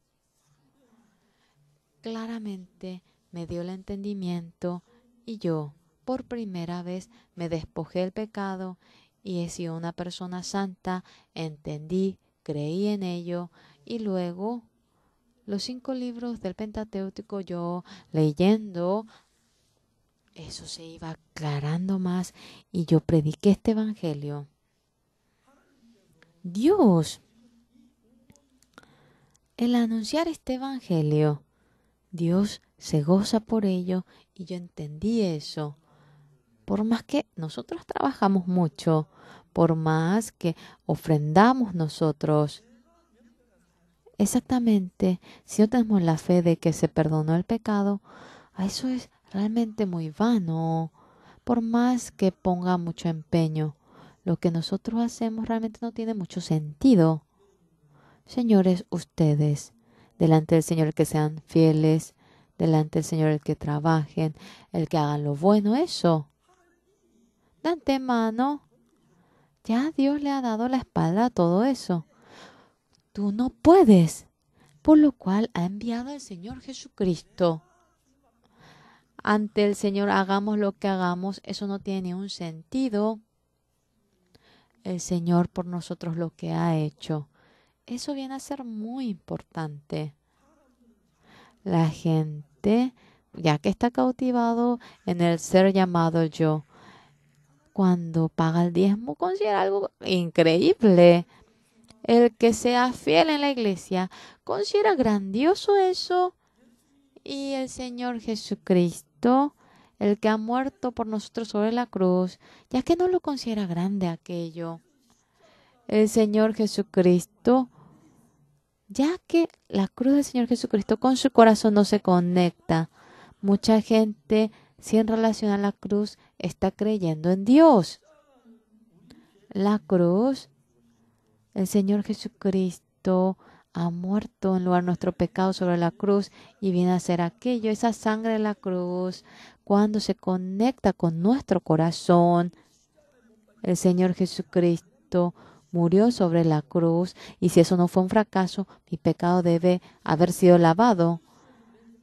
claramente me dio el entendimiento y yo, por primera vez, me despojé del pecado y he sido una persona santa, entendí, creí en ello y luego los 5 libros del Pentateuco yo leyendo, eso se iba aclarando más y yo prediqué este evangelio. Dios, el anunciar este evangelio, Dios se goza por ello y yo entendí eso. Por más que nosotros trabajamos mucho, por más que ofrendamos nosotros, exactamente, si no tenemos la fe de que se perdonó el pecado, eso es realmente muy vano. Por más que ponga mucho empeño, lo que nosotros hacemos realmente no tiene mucho sentido. Señores, ustedes, delante del Señor el que sean fieles, delante del Señor el que trabajen, el que hagan lo bueno, eso. De antemano, ya Dios le ha dado la espalda a todo eso. Tú no puedes, por lo cual ha enviado al Señor Jesucristo. Ante el Señor hagamos lo que hagamos, eso no tiene ningún sentido. El Señor por nosotros lo que ha hecho. Eso viene a ser muy importante. La gente, ya que está cautivado en el ser llamado yo, cuando paga el diezmo, considera algo increíble. El que sea fiel en la iglesia, considera grandioso eso. Y el Señor Jesucristo, el que ha muerto por nosotros sobre la cruz, ya que no lo considera grande aquello. El Señor Jesucristo, ya que la cruz del Señor Jesucristo con su corazón no se conecta. Mucha gente, sin relación a la cruz, está creyendo en Dios. La cruz, el Señor Jesucristo ha muerto en lugar de nuestro pecado sobre la cruz y viene a ser aquello, esa sangre de la cruz, cuando se conecta con nuestro corazón. El Señor Jesucristo murió sobre la cruz y si eso no fue un fracaso, mi pecado debe haber sido lavado.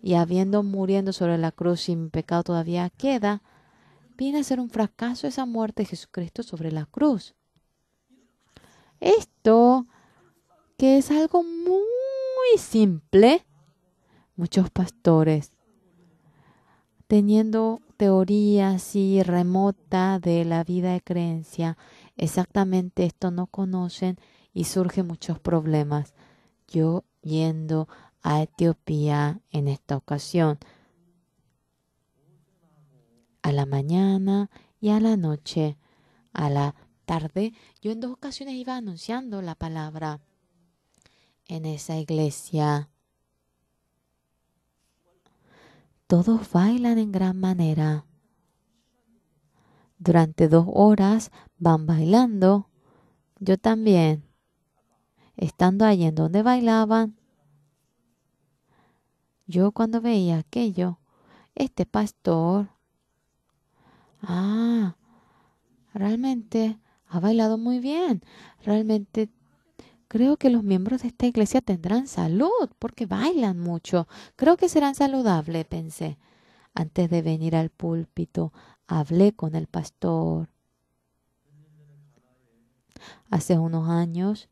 Y habiendo muriendo sobre la cruz y mi pecado todavía queda, viene a ser un fracaso esa muerte de Jesucristo sobre la cruz. Esto, que es algo muy simple, muchos pastores, teniendo teoría así remota de la vida de creencia, exactamente esto no conocen y surgen muchos problemas. Yo yendo a Etiopía en esta ocasión, a la mañana y a la noche, a la tarde, yo en 2 ocasiones iba anunciando la palabra en esa iglesia. Todos bailan en gran manera. Durante 2 horas van bailando. Yo también. Estando allí en donde bailaban, yo cuando veía aquello, este pastor, realmente ha bailado muy bien. Realmente creo que los miembros de esta iglesia tendrán salud porque bailan mucho. Creo que serán saludables, pensé. Antes de venir al púlpito, hablé con el pastor. Hace unos años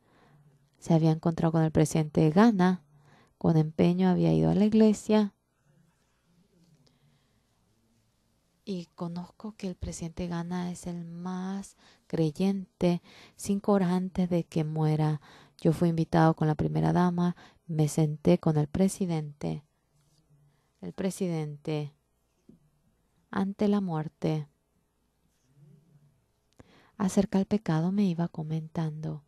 se había encontrado con el presidente de Ghana. Con empeño había ido a la iglesia. Y conozco que el presidente de Ghana es el más creyente. 5 horas antes de que muera, yo fui invitado con la primera dama. Me senté con el presidente. El presidente, ante la muerte, acerca del pecado me iba comentando.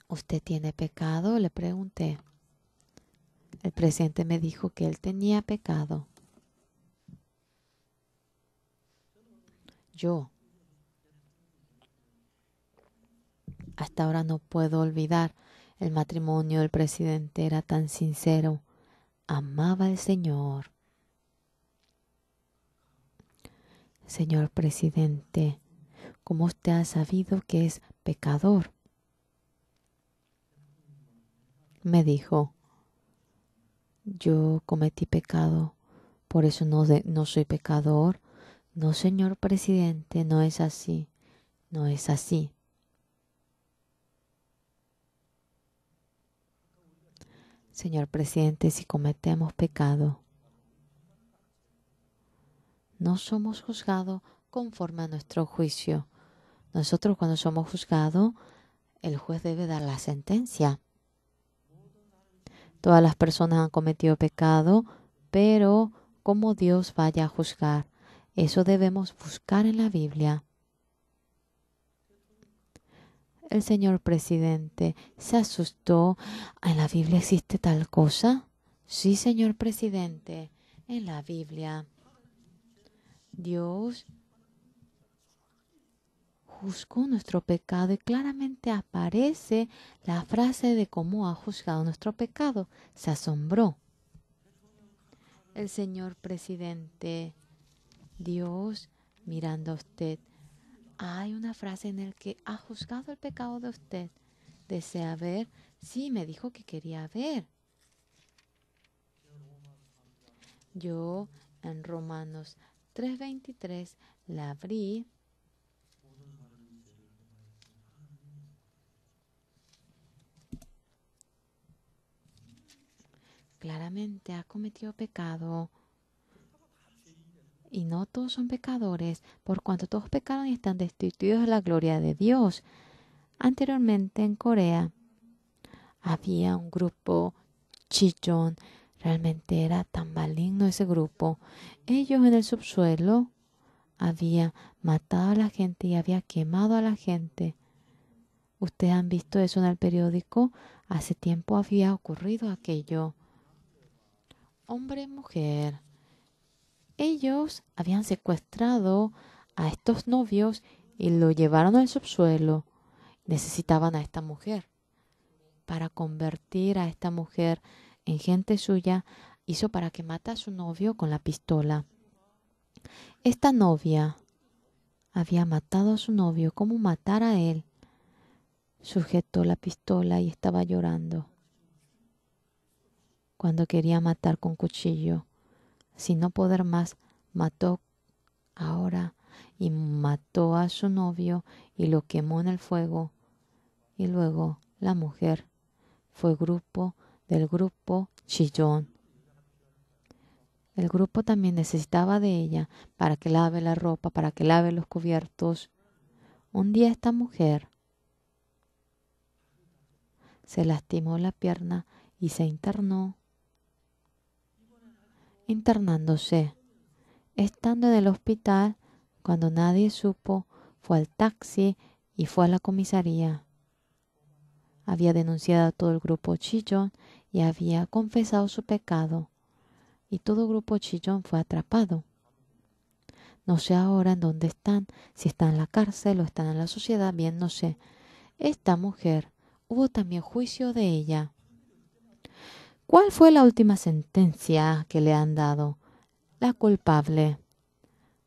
¿Usted tiene pecado?, le pregunté. El presidente me dijo que él tenía pecado. Yo hasta ahora no puedo olvidar el matrimonio del presidente. Era tan sincero. Amaba al Señor. Señor presidente, ¿cómo usted ha sabido que es pecador? Me dijo, yo cometí pecado, por eso no soy pecador. No, señor presidente, no es así. No es así. Señor presidente, si cometemos pecado, no somos juzgados conforme a nuestro juicio. Nosotros cuando somos juzgados, el juez debe dar la sentencia. Todas las personas han cometido pecado, pero ¿cómo Dios vaya a juzgar? Eso debemos buscar en la Biblia. El señor presidente se asustó. ¿En la Biblia existe tal cosa? Sí, señor presidente. En la Biblia, Dios juzgó nuestro pecado y claramente aparece la frase de cómo ha juzgado nuestro pecado. Se asombró. El señor presidente, Dios mirando a usted. Hay una frase en la que ha juzgado el pecado de usted. ¿Desea ver? Sí, me dijo que quería ver. Yo en Romanos 3:23 la abrí. Claramente ha cometido pecado. Y no todos son pecadores, por cuanto todos pecaron y están destituidos de la gloria de Dios. Anteriormente en Corea había un grupo Chichon. Realmente era tan maligno ese grupo. Ellos en el subsuelo habían matado a la gente y habían quemado a la gente. Ustedes han visto eso en el periódico. Hace tiempo había ocurrido aquello. Hombre y mujer. Ellos habían secuestrado a estos novios y lo llevaron al subsuelo. Necesitaban a esta mujer. Para convertir a esta mujer en gente suya, hizo para que mate a su novio con la pistola. Esta novia había matado a su novio. ¿Cómo matar a él? Sujetó la pistola y estaba llorando. Cuando quería matar con cuchillo. Sin no poder más, mató ahora y mató a su novio y lo quemó en el fuego. Y luego la mujer fue del grupo Chillón. El grupo también necesitaba de ella para que lave la ropa, para que lave los cubiertos. Un día esta mujer se lastimó la pierna y se internó. Internándose. Estando en el hospital, cuando nadie supo, fue al taxi y fue a la comisaría. Había denunciado a todo el grupo Chillón y había confesado su pecado. Y todo el grupo Chillón fue atrapado. No sé ahora en dónde están, si están en la cárcel o están en la sociedad, bien no sé. Esta mujer, hubo también juicio de ella. ¿Cuál fue la última sentencia que le han dado? La culpable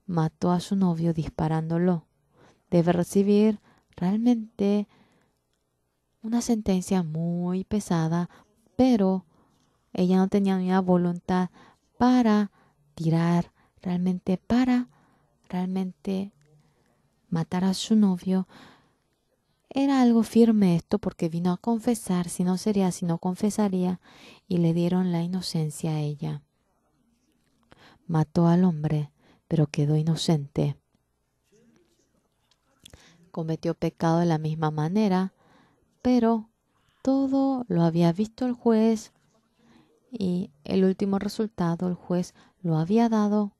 mató a su novio disparándolo. Debe recibir realmente una sentencia muy pesada, pero ella no tenía ni la voluntad para tirar, realmente matar a su novio. Era algo firme esto porque vino a confesar, si no sería, si no confesaría, y le dieron la inocencia a ella. Mató al hombre, pero quedó inocente. Cometió pecado de la misma manera, pero todo lo había visto el juez y el último resultado el juez lo había dado.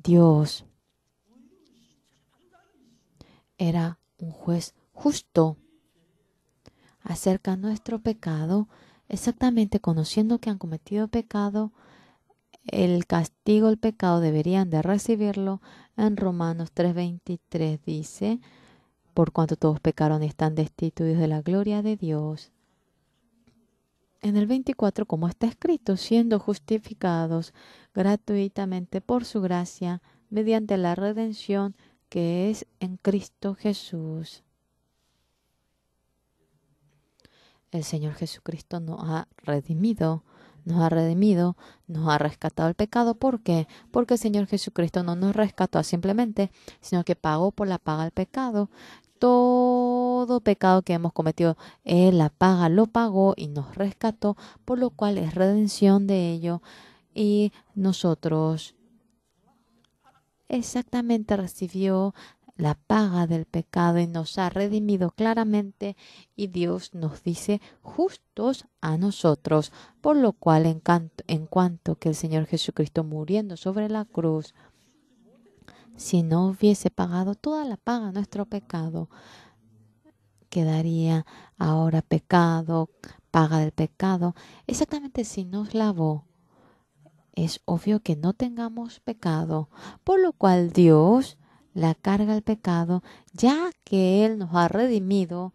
Dios era un juez justo acerca de nuestro pecado, exactamente conociendo que han cometido pecado, el castigo, el pecado deberían de recibirlo. En Romanos 3:23 dice, por cuanto todos pecaron y están destituidos de la gloria de Dios. En el 24, como está escrito, siendo justificados gratuitamente por su gracia, mediante la redención que es en Cristo Jesús. El Señor Jesucristo nos ha redimido, nos ha rescatado el pecado. ¿Por qué? Porque el Señor Jesucristo no nos rescató simplemente, sino que pagó por la paga del pecado. Todo pecado que hemos cometido, Él la paga, lo pagó y nos rescató, por lo cual es redención de ello. Y nosotros exactamente recibió la paga del pecado y nos ha redimido claramente, y Dios nos dice justos a nosotros, por lo cual en cuanto que el Señor Jesucristo muriendo sobre la cruz si no hubiese pagado toda la paga de nuestro pecado, quedaría ahora pecado, paga del pecado. Exactamente, si nos lavó, es obvio que no tengamos pecado, por lo cual Dios la carga el pecado, ya que Él nos ha redimido.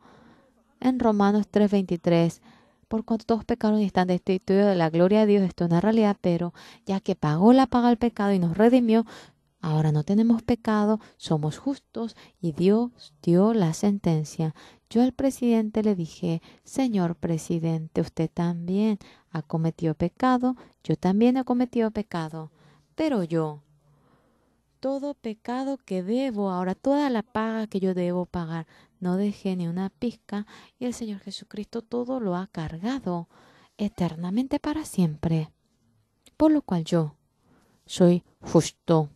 En Romanos 3:23, por cuanto todos pecaron y están destituidos de la gloria de Dios, esto es una realidad, pero ya que pagó la paga del pecado y nos redimió, ahora no tenemos pecado, somos justos y Dios dio la sentencia. Yo al presidente le dije, señor presidente, usted también ha cometido pecado, yo también he cometido pecado, pero yo, todo pecado que debo, ahora toda la paga que yo debo pagar, no dejé ni una pizca y el Señor Jesucristo todo lo ha cargado eternamente para siempre, por lo cual yo soy justo.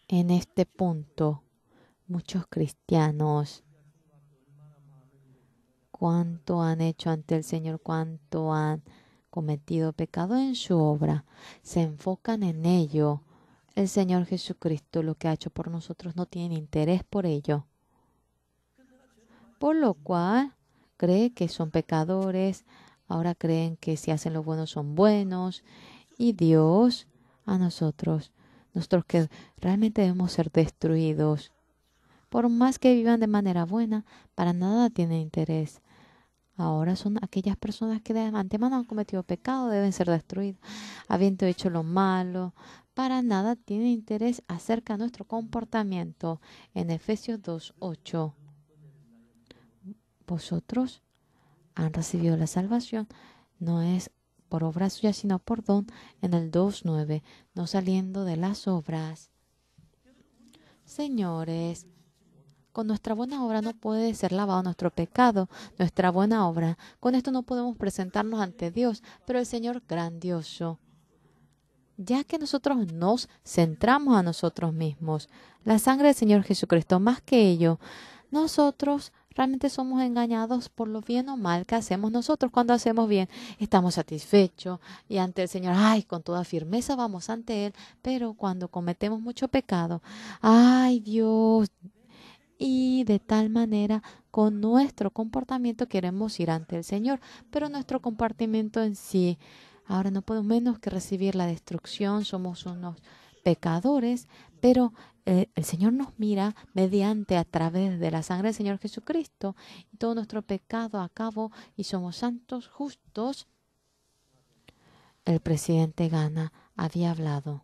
En este punto, muchos cristianos, cuánto han hecho ante el Señor, cuánto han cometido pecado en su obra, se enfocan en ello. El Señor Jesucristo, lo que ha hecho por nosotros, no tiene interés por ello. Por lo cual, cree que son pecadores, ahora creen que si hacen lo bueno son buenos, y Dios a nosotros que realmente debemos ser destruidos. Por más que vivan de manera buena, para nada tienen interés. Ahora son aquellas personas que de antemano han cometido pecado, deben ser destruidos. Habiendo hecho lo malo, para nada tienen interés acerca de nuestro comportamiento. En Efesios 2:8, vosotros han recibido la salvación, no es por obra suya, sino por don. En el 2:9, no saliendo de las obras. Señores, con nuestra buena obra no puede ser lavado nuestro pecado, nuestra buena obra. Con esto no podemos presentarnos ante Dios, pero el Señor grandioso, ya que nosotros nos centramos a nosotros mismos, la sangre del Señor Jesucristo, más que ello, nosotros realmente somos engañados por lo bien o mal que hacemos nosotros. Cuando hacemos bien, estamos satisfechos y ante el Señor, ay, con toda firmeza vamos ante Él, pero cuando cometemos mucho pecado, ay, Dios, y de tal manera con nuestro comportamiento queremos ir ante el Señor, pero nuestro comportamiento en sí, ahora no podemos menos que recibir la destrucción, somos unos pecadores, pero el Señor nos mira mediante a través de la sangre del Señor Jesucristo y todo nuestro pecado acabó y somos santos, justos. El presidente Ghana había hablado.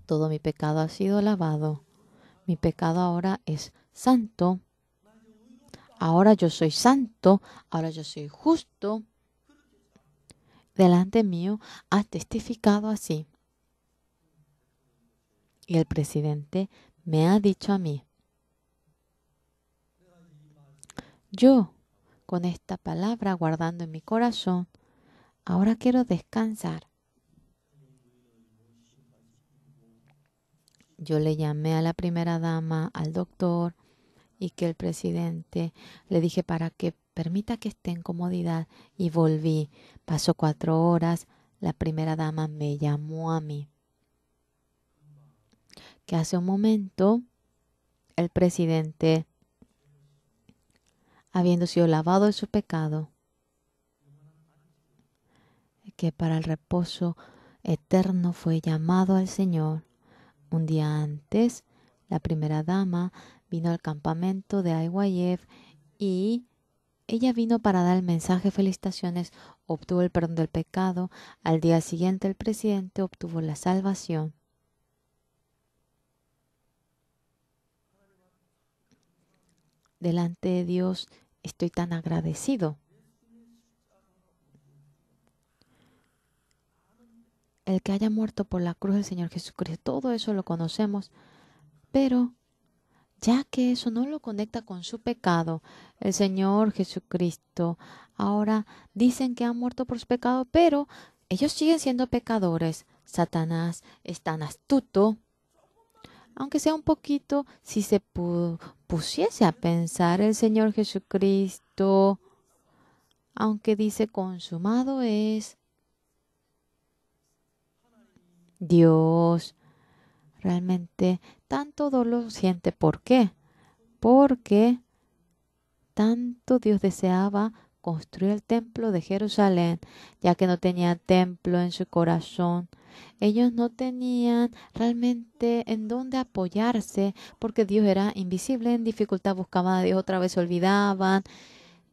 Todo mi pecado ha sido lavado. Mi pecado ahora es santo. Ahora yo soy santo. Ahora yo soy justo. Delante mío ha testificado así. Y el presidente me ha dicho a mí, yo, con esta palabra guardando en mi corazón, ahora quiero descansar. Yo le llamé a la primera dama, al doctor, y que el presidente le dije para que permita que esté en comodidad, y volví. Pasó 4 horas, la primera dama me llamó a mí. Que hace un momento el presidente, habiendo sido lavado de su pecado, que para el reposo eterno fue llamado al Señor. Un día antes, la primera dama vino al campamento de IYF y ella vino para dar el mensaje, felicitaciones, obtuvo el perdón del pecado. Al día siguiente el presidente obtuvo la salvación. Delante de Dios estoy tan agradecido. El que haya muerto por la cruz del Señor Jesucristo, todo eso lo conocemos, pero ya que eso no lo conecta con su pecado, el Señor Jesucristo, ahora dicen que han muerto por su pecado, pero ellos siguen siendo pecadores. Satanás es tan astuto, aunque sea un poquito, si se pusiese a pensar el Señor Jesucristo, aunque dice consumado es, Dios realmente tanto dolor siente. ¿Por qué? Porque tanto Dios deseaba construir el templo de Jerusalén, ya que no tenía templo en su corazón. Ellos no tenían realmente en dónde apoyarse, porque Dios era invisible, en dificultad buscaban a Dios, otra vez se olvidaban.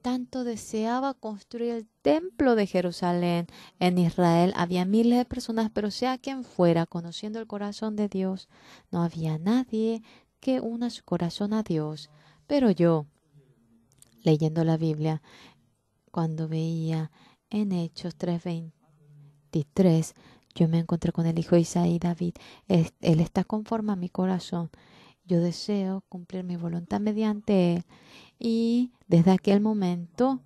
Tanto deseaba construir el templo de Jerusalén. En Israel había miles de personas, pero sea quien fuera, conociendo el corazón de Dios, no había nadie que una su corazón a Dios. Pero yo, leyendo la Biblia, cuando veía en Hechos 3:23, yo me encontré con el hijo de Isaí, David. Él está conforme a mi corazón. Yo deseo cumplir mi voluntad mediante él. Y desde aquel momento,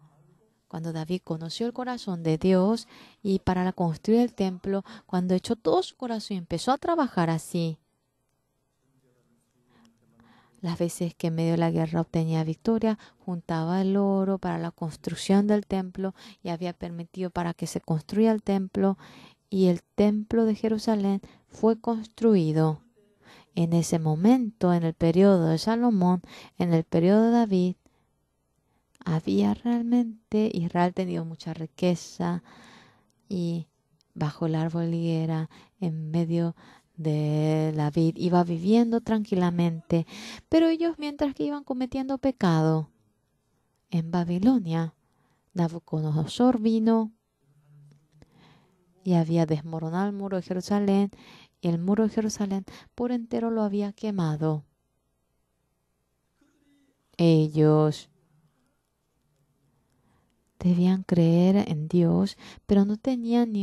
cuando David conoció el corazón de Dios y para construir el templo, cuando echó todo su corazón y empezó a trabajar así, las veces que en medio de la guerra obtenía victoria, juntaba el oro para la construcción del templo y había permitido para que se construya el templo, y el templo de Jerusalén fue construido. En ese momento, en el periodo de Salomón, en el periodo de David, había realmente Israel tenido mucha riqueza, y bajo el árbol de higuera, en medio de la vid, iba viviendo tranquilamente. Pero ellos, mientras que iban cometiendo pecado en Babilonia, Nabucodonosor vino y había desmoronado el muro de Jerusalén, y el muro de Jerusalén por entero lo había quemado. Ellos debían creer en Dios, pero no tenían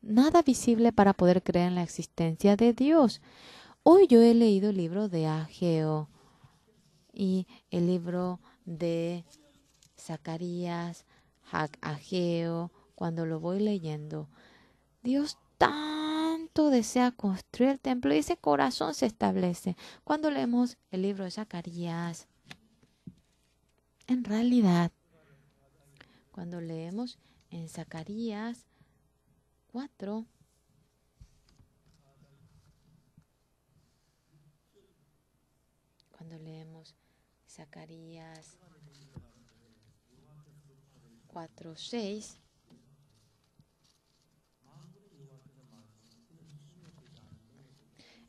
nada visible para poder creer en la existencia de Dios. Hoy yo he leído el libro de Ageo y el libro de Zacarías, Ageo. Cuando lo voy leyendo, Dios tanto desea construir el templo y ese corazón se establece. Cuando leemos el libro de Zacarías, en realidad, cuando leemos en Zacarías 4, cuando leemos Zacarías 4:6,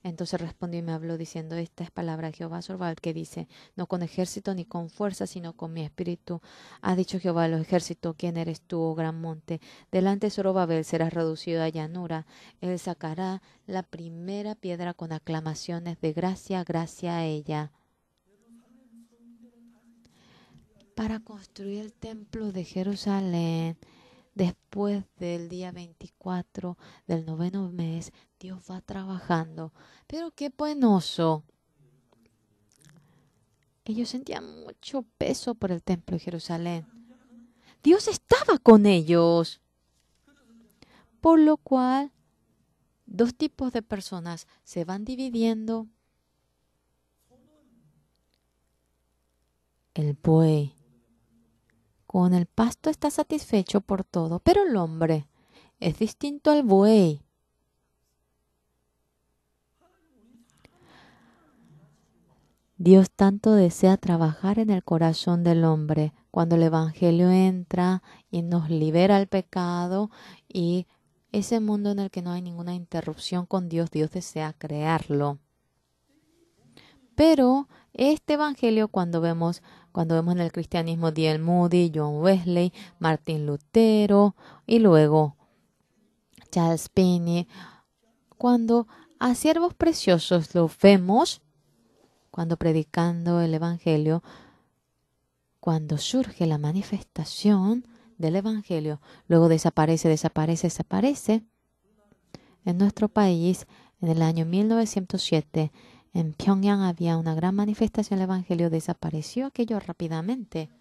entonces respondió y me habló diciendo: esta es palabra de Jehová Zorobabel, que dice: no con ejército ni con fuerza, sino con mi espíritu, ha dicho Jehová de los ejércitos. ¿Quién eres tú, oh gran monte? Delante de Zorobabel serás reducido a llanura. Él sacará la primera piedra con aclamaciones de gracia, gracia a ella. Para construir el templo de Jerusalén, después del día 24 del 9º mes, Dios va trabajando. Pero qué penoso. Ellos sentían mucho peso por el templo de Jerusalén. Dios estaba con ellos. Por lo cual, dos tipos de personas se van dividiendo. El buey con el pasto está satisfecho por todo, pero el hombre es distinto al buey. Dios tanto desea trabajar en el corazón del hombre cuando el Evangelio entra y nos libera del pecado, y ese mundo en el que no hay ninguna interrupción con Dios, Dios desea crearlo. Pero este Evangelio, cuando vemos en el cristianismo D.L. Moody, John Wesley, Martín Lutero y luego Charles Finney, cuando a siervos preciosos los vemos, cuando predicando el Evangelio, cuando surge la manifestación del Evangelio, luego desaparece. En nuestro país, en el año 1907, en Pyongyang había una gran manifestación del Evangelio, desapareció aquello rápidamente.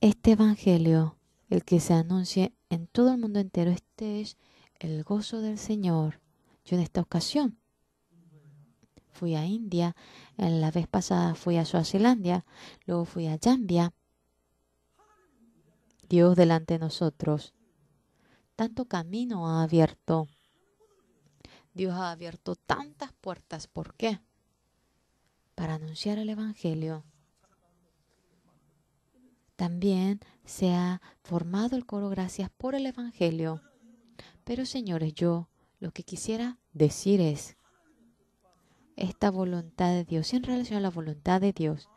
Este Evangelio, el que se anuncie en todo el mundo entero, este es el gozo del Señor. Yo en esta ocasión fui a India, en la vez pasada fui a Suazilandia, luego fui a Zambia. Dios delante de nosotros tanto camino ha abierto. Dios ha abierto tantas puertas. ¿Por qué? Para anunciar el Evangelio. También se ha formado el coro gracias por el Evangelio. Pero señores, yo lo que quisiera decir es esta voluntad de Dios en relación a la voluntad de Dios.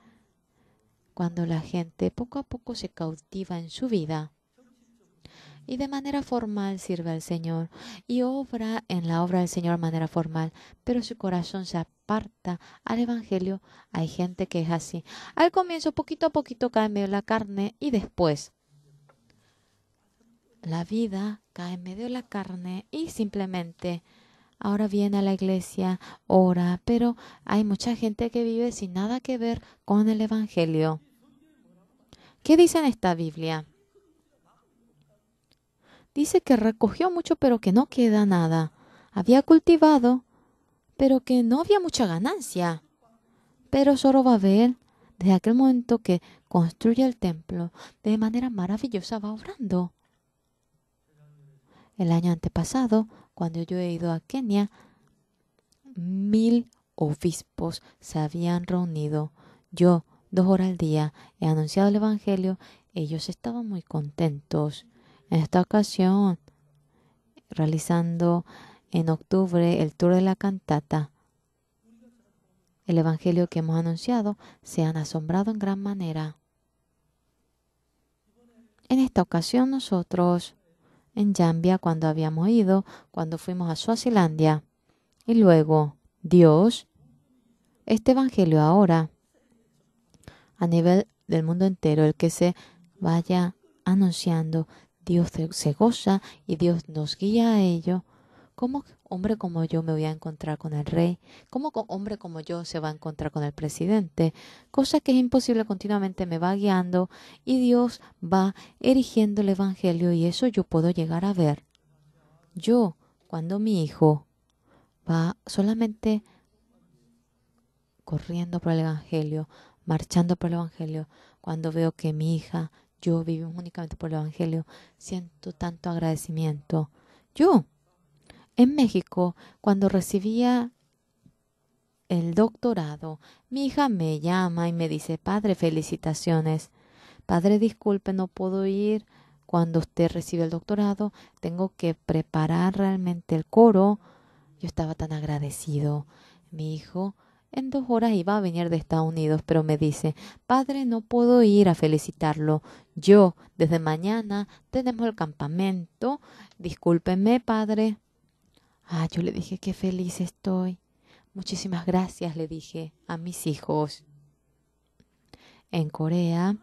Cuando la gente poco a poco se cautiva en su vida y de manera formal sirve al Señor y obra en la obra del Señor de manera formal, pero su corazón se aparta al Evangelio, hay gente que es así. Al comienzo, poquito a poquito cae en medio de la carne y después la vida cae en medio de la carne y simplemente ahora viene a la iglesia, ora, pero hay mucha gente que vive sin nada que ver con el Evangelio. ¿Qué dice en esta Biblia? Dice que recogió mucho, pero que no queda nada. Había cultivado, pero que no había mucha ganancia. Pero Zorobabel, desde aquel momento que construye el templo, de manera maravillosa va obrando. El año antepasado, cuando yo he ido a Kenia, 1000 obispos se habían reunido. Yo, 2 horas al día, he anunciado el Evangelio. Ellos estaban muy contentos. En esta ocasión, realizando en octubre el tour de la cantata, el Evangelio que hemos anunciado, se han asombrado en gran manera. En esta ocasión nosotros, en Zambia, cuando habíamos ido, cuando fuimos a Suazilandia, y luego Dios, este Evangelio ahora, a nivel del mundo entero, el que se vaya anunciando, Dios se goza y Dios nos guía a ello. ¿Cómo hombre como yo me voy a encontrar con el rey? ¿Cómo hombre como yo se va a encontrar con el presidente? Cosa que es imposible, continuamente me va guiando y Dios va erigiendo el Evangelio y eso yo puedo llegar a ver. Yo, cuando mi hijo va solamente corriendo por el Evangelio, marchando por el Evangelio, cuando veo que mi hija, yo vivimos únicamente por el Evangelio, siento tanto agradecimiento. Yo, en México, cuando recibía el doctorado, mi hija me llama y me dice, padre, felicitaciones. Padre, disculpe, no puedo ir cuando usted recibe el doctorado. Tengo que preparar realmente el coro. Yo estaba tan agradecido. Mi hijo en 2 horas iba a venir de Estados Unidos, pero me dice, padre, no puedo ir a felicitarlo. Yo, desde mañana, tenemos el campamento. Discúlpeme, padre. Yo le dije, qué feliz estoy. Muchísimas gracias, le dije a mis hijos. En Corea,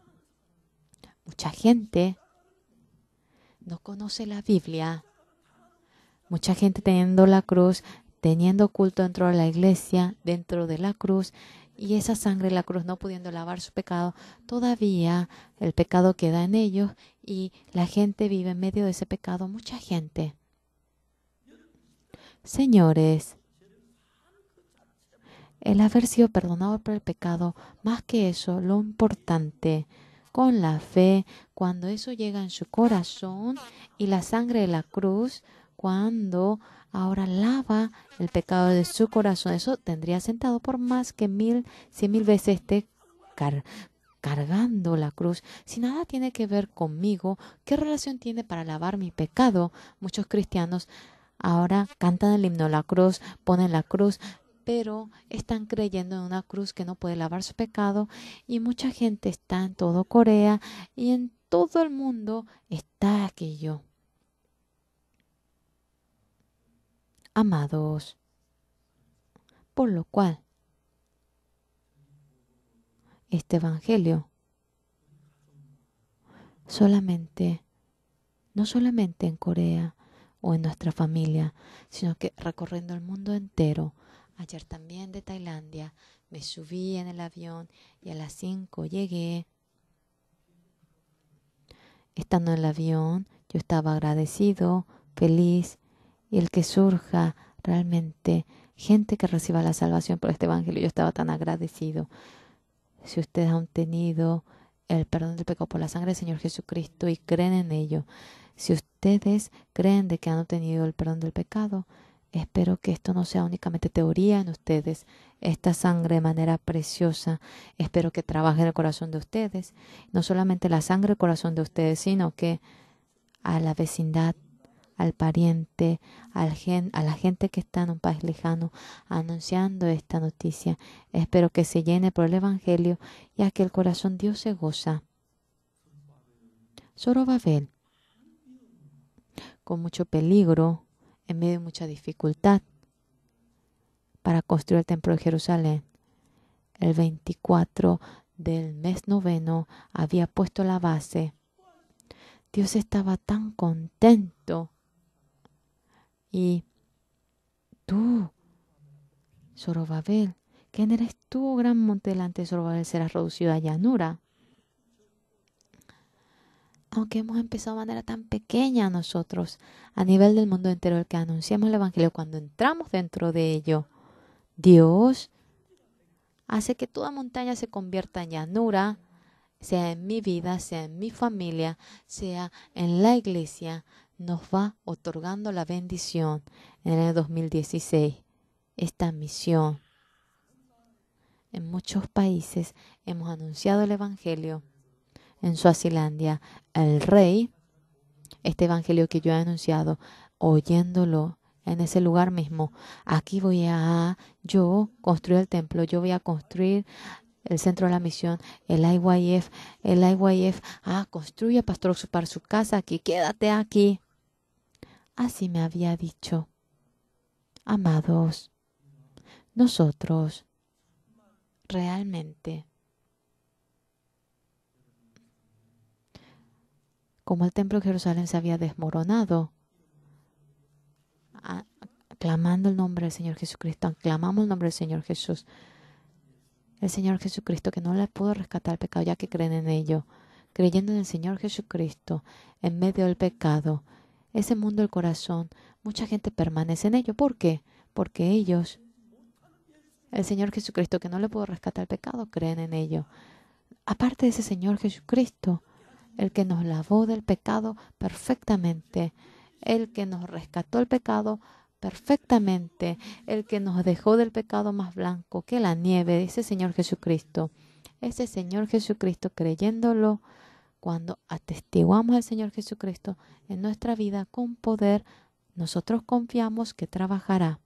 mucha gente no conoce la Biblia. Mucha gente teniendo la cruz, teniendo culto dentro de la iglesia, dentro de la cruz, y esa sangre de la cruz no pudiendo lavar su pecado, todavía el pecado queda en ellos y la gente vive en medio de ese pecado. Mucha gente. Señores, el haber sido perdonado por el pecado, más que eso, lo importante, con la fe, cuando eso llega en su corazón y la sangre de la cruz, cuando ahora lava el pecado de su corazón, eso tendría sentado por más que 1000, 100,000 veces esté cargando la cruz. Si nada tiene que ver conmigo, ¿qué relación tiene para lavar mi pecado? Muchos cristianos ahora cantan el himno a la cruz, ponen la cruz, pero están creyendo en una cruz que no puede lavar su pecado y mucha gente está en todo Corea y en todo el mundo está aquello. Amados, por lo cual este Evangelio no solamente en Corea o en nuestra familia, sino que recorriendo el mundo entero. Ayer también de Tailandia me subí en el avión y a las 5 llegué. Estando en el avión, yo estaba agradecido, feliz, y el que surja realmente gente que reciba la salvación por este Evangelio, yo estaba tan agradecido. Si ustedes han tenido el perdón del pecado por la sangre del Señor Jesucristo y creen en ello, si ustedes creen de que han obtenido el perdón del pecado, Espero que esto no sea únicamente teoría en ustedes. Esta sangre de manera preciosa, espero que trabaje en el corazón de ustedes. No solamente la sangre del corazón de ustedes, sino que a la vecindad, al pariente, a la gente que está en un país lejano, anunciando esta noticia. Espero que se llene por el Evangelio, ya que el corazón Dios se goza. Zorobabel, con mucho peligro, en medio de mucha dificultad, para construir el templo de Jerusalén. El 24 del mes noveno había puesto la base. Dios estaba tan contento. Y tú, Zorobabel, ¿quién eres tú, gran monte delante de Zorobabel? Serás reducido a llanura. Aunque hemos empezado de manera tan pequeña nosotros, a nivel del mundo entero, el que anunciamos el Evangelio, cuando entramos dentro de ello, Dios hace que toda montaña se convierta en llanura, sea en mi vida, sea en mi familia, sea en la iglesia, nos va otorgando la bendición en el año 2016. Esta misión. En muchos países hemos anunciado el Evangelio. En Suazilandia, el rey, este Evangelio que yo he anunciado, oyéndolo en ese lugar mismo, aquí voy a yo construir el templo, yo voy a construir el centro de la misión, el IYF, construye pastor para su casa aquí, quédate aquí. Así me había dicho. Amados, nosotros realmente, como el templo de Jerusalén se había desmoronado, clamando el nombre del Señor Jesucristo, clamamos el nombre del Señor Jesús, el Señor Jesucristo que no le pudo rescatar el pecado ya que creen en ello, creyendo en el Señor Jesucristo en medio del pecado, ese mundo del corazón, mucha gente permanece en ello. ¿Por qué? Porque ellos, el Señor Jesucristo que no le pudo rescatar el pecado, creen en ello. Aparte de ese Señor Jesucristo, el que nos lavó del pecado perfectamente, el que nos rescató el pecado perfectamente, el que nos dejó del pecado más blanco que la nieve, ese Señor Jesucristo. Ese Señor Jesucristo, creyéndolo, cuando atestiguamos al Señor Jesucristo en nuestra vida con poder, nosotros confiamos que trabajará.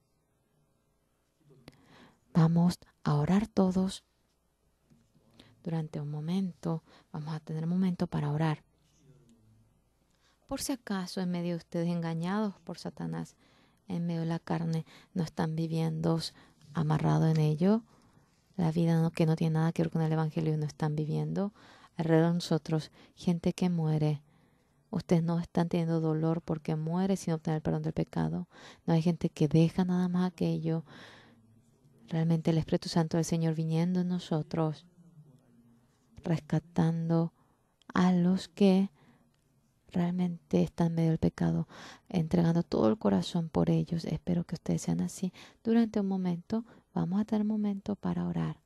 Vamos a orar todos. Durante un momento, vamos a tener un momento para orar. Por si acaso, en medio de ustedes engañados por Satanás, en medio de la carne, no están viviendo amarrados en ello, la vida que no tiene nada que ver con el Evangelio, no están viviendo. Alrededor de nosotros, gente que muere. Ustedes no están teniendo dolor porque muere sin obtener el perdón del pecado. No hay gente que deja nada más aquello. Realmente el Espíritu Santo del Señor viniendo en nosotros, rescatando a los que realmente están en medio del pecado, entregando todo el corazón por ellos. Espero que ustedes sean así. Durante un momento, vamos a tener un momento para orar.